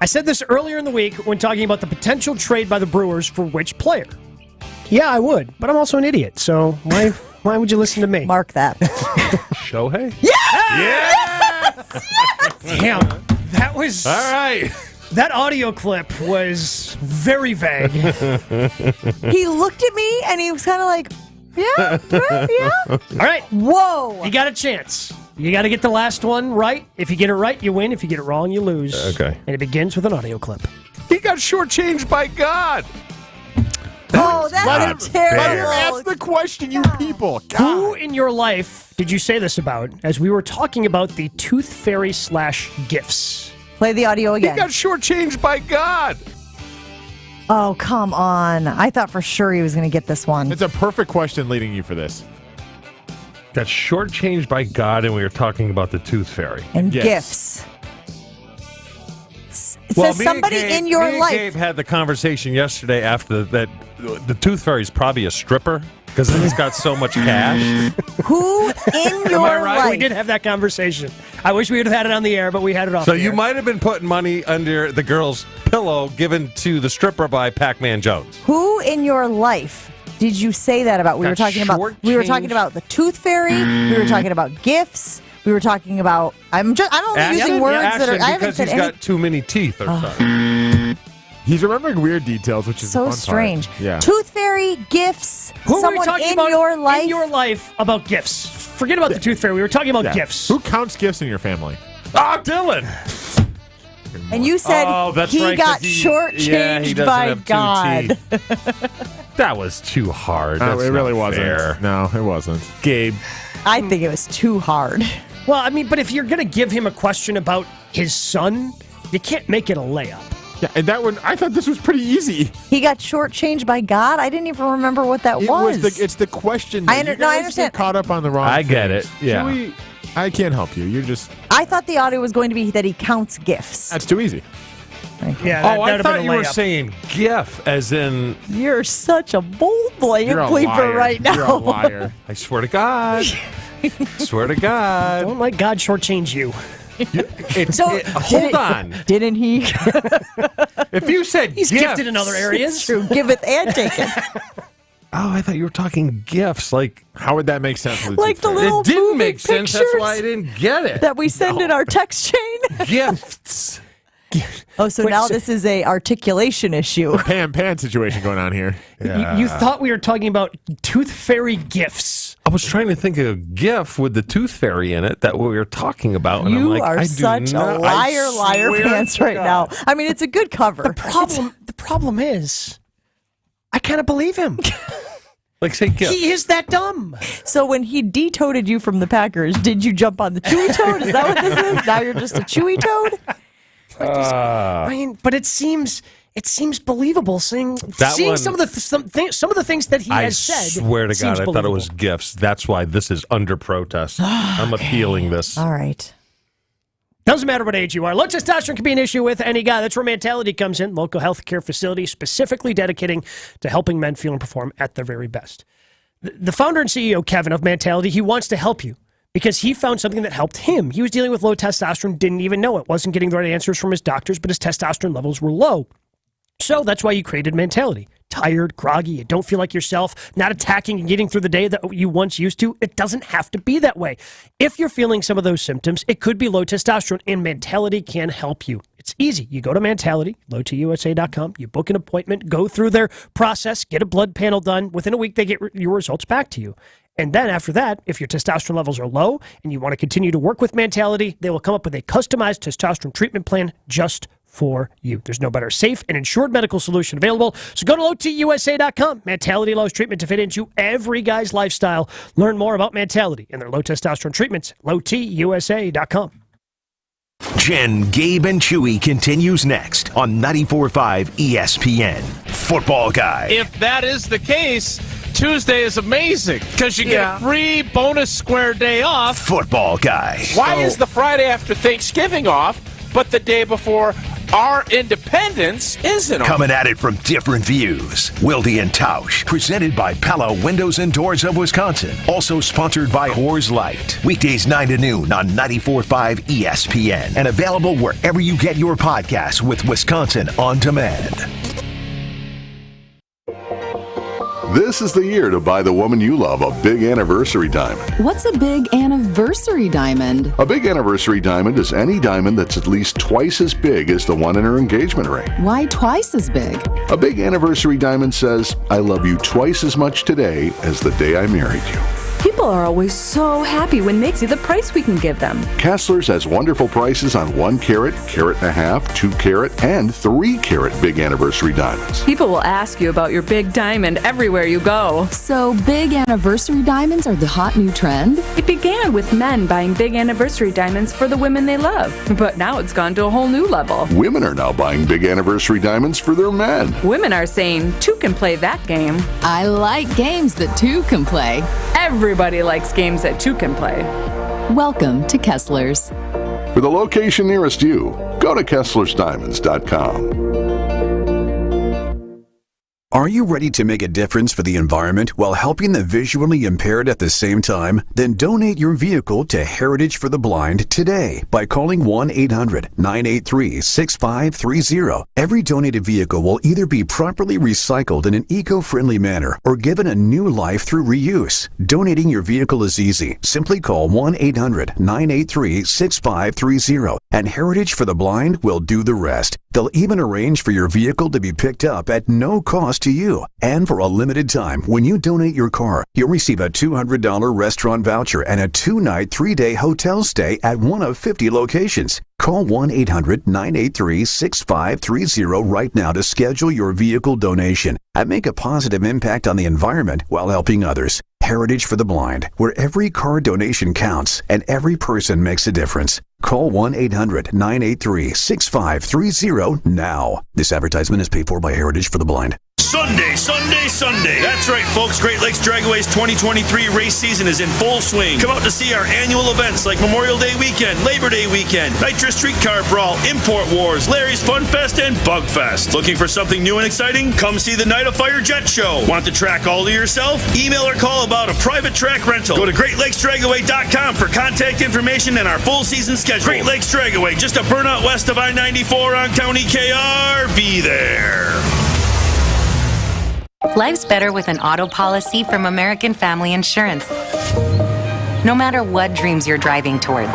I said this earlier in the week when talking about the potential trade by the Brewers for which player. Yeah, I would, but I'm also an idiot, so why would you listen to me? Mark that. Shohei? Yes! Damn, that was... All right. That audio clip was very vague. He looked at me and he was kind of like, yeah. All right. Whoa. You got a chance. You got to get the last one right. If you get it right, you win. If you get it wrong, you lose. Okay. And it begins with an audio clip. He got shortchanged by God. Oh, that's terrible. Let him ask the question, you people. God. Who in your life did you say this about as we were talking about the Tooth Fairy / gifts? Play the audio again. He got shortchanged by God. Oh, come on. I thought for sure he was going to get this one. It's a perfect question leading you for this. Got shortchanged by God, and we were talking about the Tooth Fairy. And gifts. It says somebody in your me life. and Gabe had the conversation yesterday after that. The Tooth Fairy's probably a stripper because he's got so much cash. Who in your life? We did have that conversation. I wish we would have had it on the air, but we had it off So the you air. might have been putting money under the girl's pillow given to the stripper by Pac-Man Jones. Who in your life did you say that about? We were talking about the Tooth Fairy. We were talking about gifts. We were talking about. I'm only using words that are. I haven't because said he's got too many teeth or something. He's remembering weird details, which is so the fun strange. Part. Yeah. Tooth Fairy, gifts. Who were we someone talking in about your life. in your life about gifts? Forget about the Tooth Fairy. We were talking about gifts. Who counts gifts in your family? Ah, Dylan. And you said he got shortchanged by God. That was too hard. No, That's it really not wasn't. fair. No, it wasn't. Gabe. I think it was too hard. Well, I mean, but if you're going to give him a question about his son, you can't make it a layup. Yeah, and that one, I thought this was pretty easy. He got shortchanged by God. I didn't even remember what that was. It's the question. I that you no, I guys understand. get caught up on the wrong. I get things. it. Yeah. I can't help you. You're just. I thought the audio was going to be that he counts gifts. That's too easy. Yeah. I thought you were saying GIF, as in. You're such a bold You're a bleeper liar. right now. You're a liar. I swear to God. Swear to God. Don't let God shortchange you. Hold on. Didn't he? If you said he's gifts, gifted in other areas. It's true. Giveth and taketh. Oh, I thought you were talking gifts. Like, how would that make sense? With Like the little it didn't moving make sense. That's pictures why I didn't get it. that we send in our text chain. Gifts. Oh, so now this is a articulation issue. Pan situation going on here. You thought we were talking about Tooth Fairy gifts. I was trying to think of a GIF with the Tooth Fairy in it that we were talking about. And I'm You like, are I do such not, a liar swear pants to right God. now. I mean, it's a good cover. The problem is, I kind of believe him. Like, say, He is that dumb. So when he de-toted you from the Packers, did you jump on the Chewy toad? Is that what this is? Now you're just a Chewy toad? I mean, but it seems believable. Seeing some of the things that he has said. I swear to God, I thought it was gifts. That's why this is under protest. I'm appealing this. All right. Doesn't matter what age you are. Low testosterone can be an issue with any guy. That's where Mentality comes in. Local healthcare facility specifically dedicating to helping men feel and perform at their very best. The founder and CEO, Kevin, of Mentality, he wants to help you because he found something that helped him. He was dealing with low testosterone, didn't even know it. Wasn't getting the right answers from his doctors, but his testosterone levels were low. So that's why you created Mentality. Tired, groggy, you don't feel like yourself, not attacking and getting through the day that you once used to. It doesn't have to be that way. If you're feeling some of those symptoms, it could be low testosterone, and Mentality can help you. It's easy. You go to Mentality, lowtusa.com, you book an appointment, go through their process, get a blood panel done. Within a week, they get your results back to you. And then after that, if your testosterone levels are low and you want to continue to work with Mentality, they will come up with a customized testosterone treatment plan just for you. There's no better safe and insured medical solution available. So go to lowtusa.com. Mentality allows treatment to fit into every guy's lifestyle. Learn more about Mentality and their low testosterone treatments at lowtusa.com. Jen, Gabe, and Chewy continues next on 94.5 ESPN. Football Guy. If that is the case, Tuesday is amazing because you get a free bonus square day off. Football Guy. Why is the Friday after Thanksgiving off, but the day before our independence isn't off? Coming at it from different views. Wilde and Tausch, presented by Pella Windows and Doors of Wisconsin. Also sponsored by Coors Light. Weekdays 9 to noon on 94.5 ESPN. And available wherever you get your podcasts with Wisconsin On Demand. This is the year to buy the woman you love a big anniversary diamond. What's a big anniversary diamond? A big anniversary diamond is any diamond that's at least twice as big as the one in her engagement ring. Why twice as big? A big anniversary diamond says, I love you twice as much today as the day I married you. People are always so happy when they see the price we can give them. Kessler's has wonderful prices on 1 carat, carat and a half, 2 carat, and 3 carat big anniversary diamonds. People will ask you about your big diamond everywhere you go. So big anniversary diamonds are the hot new trend? It began with men buying big anniversary diamonds for the women they love. But now it's gone to a whole new level. Women are now buying big anniversary diamonds for their men. Women are saying, 2 can play that game. I like games that 2 can play. Everybody likes games that 2 can play. Welcome to Kessler's. For the location nearest you, go to KesslersDiamonds.com. Are you ready to make a difference for the environment while helping the visually impaired at the same time? Then donate your vehicle to Heritage for the Blind today by calling 1-800-983-6530. Every donated vehicle will either be properly recycled in an eco-friendly manner or given a new life through reuse. Donating your vehicle is easy. Simply call 1-800-983-6530 and Heritage for the Blind will do the rest. They'll even arrange for your vehicle to be picked up at no cost to you. And for a limited time, when you donate your car, you'll receive a $200 restaurant voucher and a 2-night, 3-day hotel stay at one of 50 locations. Call 1-800-983-6530 right now to schedule your vehicle donation and make a positive impact on the environment while helping others. Heritage for the Blind, where every car donation counts and every person makes a difference. Call 1-800-983-6530 now. This advertisement is paid for by Heritage for the Blind. Sunday, Sunday, Sunday. That's right, folks. Great Lakes Dragway's 2023 race season is in full swing. Come out to see our annual events like Memorial Day Weekend, Labor Day Weekend, Nitro Streetcar Brawl, Import Wars, Larry's Fun Fest, and Bug Fest. Looking for something new and exciting? Come see the Night of Fire Jet Show. Want the track all to yourself? Email or call about a private track rental. Go to GreatLakesDragaway.com for contact information and our full season schedule. Great Lakes Dragaway, just a burnout west of I-94 on County KR. Be there. Life's better with an auto policy from American Family Insurance. No matter what dreams you're driving towards.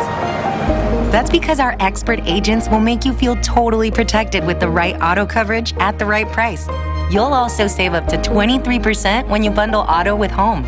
That's because our expert agents will make you feel totally protected with the right auto coverage at the right price. You'll also save up to 23% when you bundle auto with home.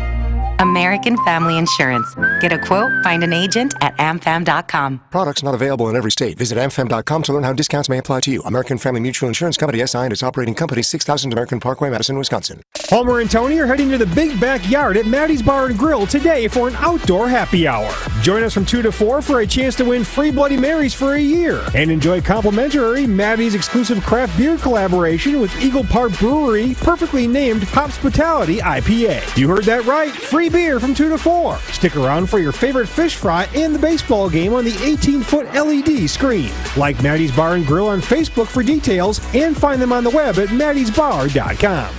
American Family Insurance. Get a quote, find an agent at amfam.com. Products not available in every state. Visit amfam.com to learn how discounts may apply to you. American Family Mutual Insurance Company, SI, and its operating company, 6000 American Parkway, Madison, Wisconsin. Homer and Tony are heading to the Big Backyard at Maddie's Bar and Grill today for an outdoor happy hour. Join us from 2 to 4 for a chance to win free Bloody Marys for a year. And enjoy complimentary Maddie's exclusive craft beer collaboration with Eagle Park Brewery, perfectly named Hospitality IPA. You heard that right. Free beer from 2 to 4. Stick around for your favorite fish fry and the baseball game on the 18-foot LED screen. Like Maddie's Bar and Grill on Facebook for details and find them on the web at maddysbar.com.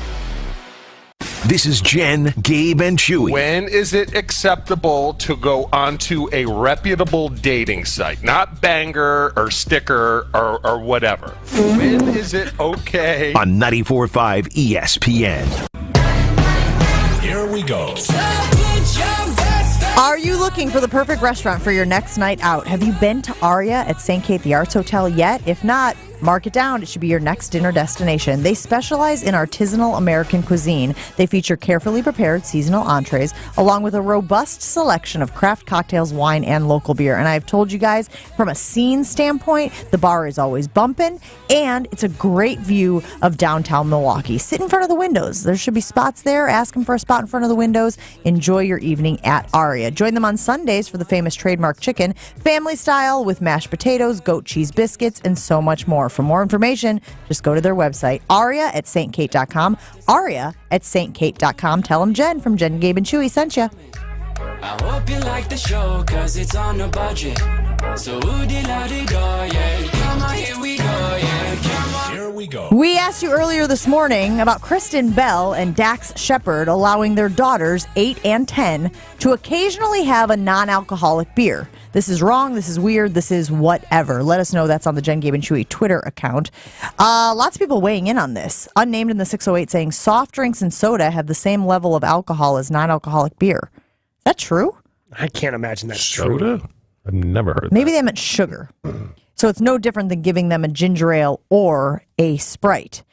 This is Jen, Gabe, and Chewy. When is it acceptable to go onto a reputable dating site? Not Banger or Sticker or whatever. When is it okay? On 94.5 ESPN. Here we go. Are you looking for the perfect restaurant for your next night out? Have you been to Aria at St. Kate the Arts Hotel yet? If not, mark it down. It should be your next dinner destination. They specialize in artisanal American cuisine. They feature carefully prepared seasonal entrees, along with a robust selection of craft cocktails, wine, and local beer. And I've told you guys, from a scene standpoint, the bar is always bumping, and it's a great view of downtown Milwaukee. Sit in front of the windows. There should be spots there. Ask them for a spot in front of the windows. Enjoy your evening at Aria. Join them on Sundays for the famous trademark chicken, family style with mashed potatoes, goat cheese biscuits, and so much more. For more information, just go to their website, aria at stkate.com, aria at stkate.com. Tell them Jen from Jen, Gabe, and Chewy sent you. I hope you like the show, cause it's on a budget. So oodie-la-dee-do, yeah. Come on, here we go, yeah. Come on. Here we go. We asked you earlier this morning about Kristen Bell and Dax Shepard allowing their daughters, 8 and 10, to occasionally have a non-alcoholic beer. This is wrong, this is weird, this is whatever. Let us know. That's on the Jen, Gabe, and Chewy Twitter account. Lots of people weighing in on this. Unnamed in the 608 saying soft drinks and soda have the same level of alcohol as non-alcoholic beer. Is that true? I can't imagine that's Soda? true. I've never heard Maybe they meant sugar. So it's no different than giving them a ginger ale or a Sprite.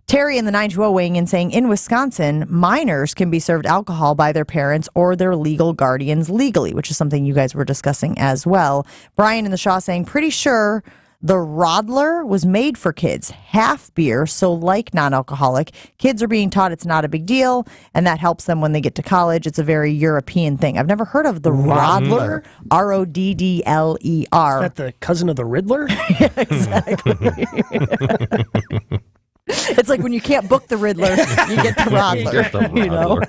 Terry in the 920 weighing in saying, in Wisconsin, minors can be served alcohol by their parents or their legal guardians legally, which is something you guys were discussing as well. Brian in the Shaw saying, pretty sure the Rodler was made for kids, half beer, so like non-alcoholic. Kids are being taught it's not a big deal, and that helps them when they get to college. It's a very European thing. I've never heard of the Rodler. Roddler. Is that the cousin of the Riddler? Yeah, exactly. It's like when you can't book the Riddler, you get the Rodler. You know?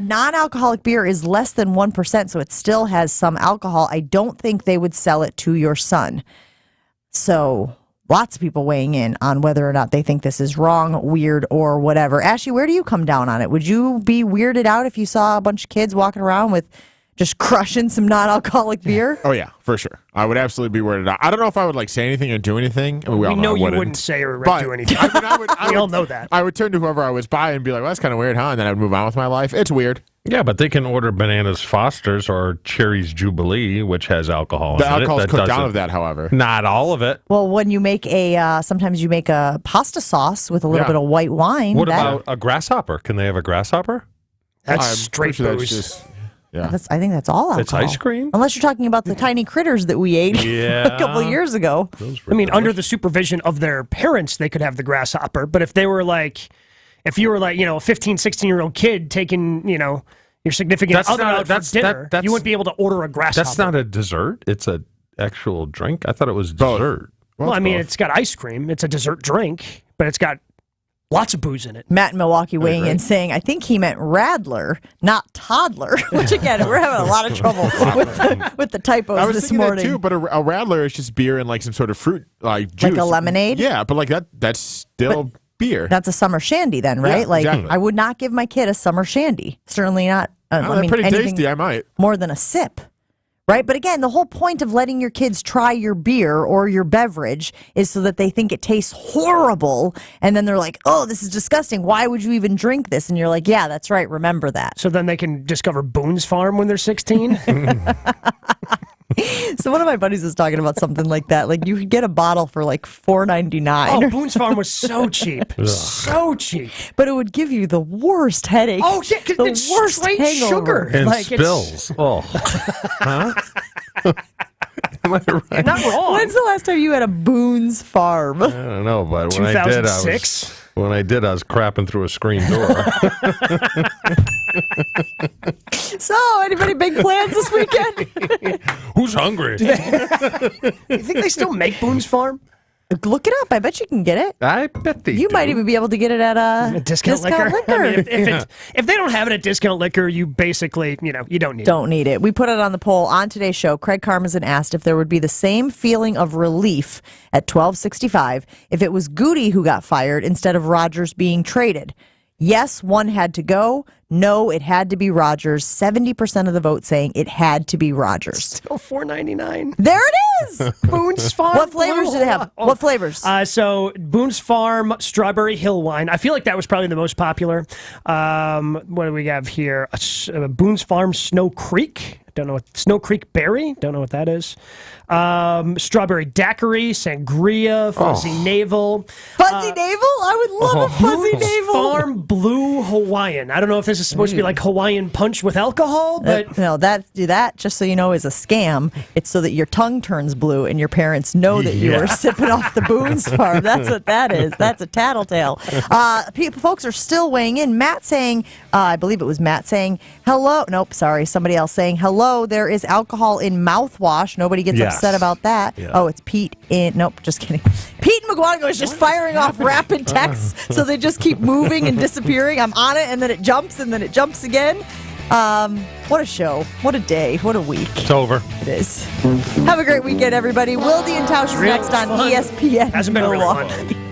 Non-alcoholic beer is less than 1%, so it still has some alcohol. I don't think they would sell it to your son. So lots of people weighing in on whether or not they think this is wrong, weird, or whatever. Ashley, where do you come down on it? Would you be weirded out if you saw a bunch of kids walking around with just crushing some non-alcoholic beer? Oh, yeah, for sure. I would absolutely be weirded out. I don't know if I would like say anything or do anything. I mean, We know you wouldn't say or do anything. We all know that. I would turn to whoever I was by and be like, well, that's kind of weird, huh? And then I would move on with my life. It's weird. Yeah, but they can order Bananas Foster's or Cherry's Jubilee, which has alcohol in it. The alcohol's That cooked down doesn't- of that, however. Not all of it. Well, when you make sometimes you make a pasta sauce with a little Yeah. bit of white wine. What about a grasshopper? Can they have a grasshopper? That's I'm straight pretty sure that's booze. just- yeah. I think that's all alcohol. It's ice cream? Unless you're talking about the tiny critters that we ate Yeah. a couple of years ago. I mean, under the supervision of their parents, they could have the grasshopper. But if you were like, a 15, 16-year-old kid taking, your significant other out for dinner, you wouldn't be able to order a grasshopper. That's not a dessert. It's an actual drink. I thought it was dessert. Well, I mean, it's got ice cream. It's a dessert drink, but it's got lots of booze in it. Matt in Milwaukee weighing in saying, I think he meant Radler, not toddler. Which again, we're having a lot of trouble with the typos I was this thinking morning. that too, but a Radler is just beer and like some sort of fruit, like juice. Like a lemonade? Yeah, but like that's still beer. That's a summer shandy then, right? Yeah, like exactly. I would not give my kid a summer shandy. Certainly not. They're pretty anything tasty. I might. more than a sip. Right? But again, the whole point of letting your kids try your beer or your beverage is so that they think it tastes horrible. And then they're like, oh, this is disgusting. Why would you even drink this? And you're like, yeah, that's right. Remember that. So then they can discover Boone's Farm when they're 16? So one of my buddies was talking about something like that. Like you could get a bottle for like $4.99. Oh, Boone's Farm was so cheap. So cheap. But it would give you the worst headache. Oh, yeah, the it's worst straight hangover. sugar. And Like, spills. Oh. Huh? Am I right? Not wrong. When's the last time you had a Boone's Farm? I don't know, but when I did, 2006? I was crapping through a screen door. So, anybody big plans this weekend? Who's hungry? You think they still make Boone's Farm? Look it up. I bet you can get it. I bet they You do. might even be able to get it at a Discount liquor. I mean, if they don't have it at discount liquor, you basically, you don't need it. Don't need it. We put it on the poll on today's show. Craig Karmazin asked if there would be the same feeling of relief at 12:65 if it was Goody who got fired instead of Rodgers being traded. Yes, one had to go. No, it had to be Rodgers. 70% of the vote saying it had to be Rodgers. Still $4.99. There it is. Boone's Farm. What flavors do they have? What flavors? So Boone's Farm Strawberry Hill Wine. I feel like that was probably the most popular. What do we have here? Boone's Farm Snow Creek. Don't know what Snow Creek Berry. Don't know what that is. Strawberry Daiquiri, Sangria, Fuzzy Navel. Fuzzy Navel? I would love a Fuzzy Boone's Navel. Farm Blue Hawaiian. I don't know if this is supposed to be like Hawaiian Punch with alcohol, but No, that just so you know is a scam. It's so that your tongue turns blue and your parents know that you Yeah. are sipping off the Boone's Farm. That's what that is. That's a tattletale. Folks are still weighing in. Matt saying, I believe it was Matt saying, hello. Nope, sorry. Somebody else saying, hello, there is alcohol in mouthwash. Nobody gets Yes. upset about that. Yeah. Oh, it's Pete in, nope, just kidding. Pete and McGuanago is just firing off rapid texts, so they just keep moving and disappearing. I'm on it, and then it jumps, and then it jumps again. What a show. What a day. What a week. It's over. It is. Have a great weekend, everybody. Wilde and Tausch is Real next on fun. ESPN Hasn't been really Milwaukee. fun.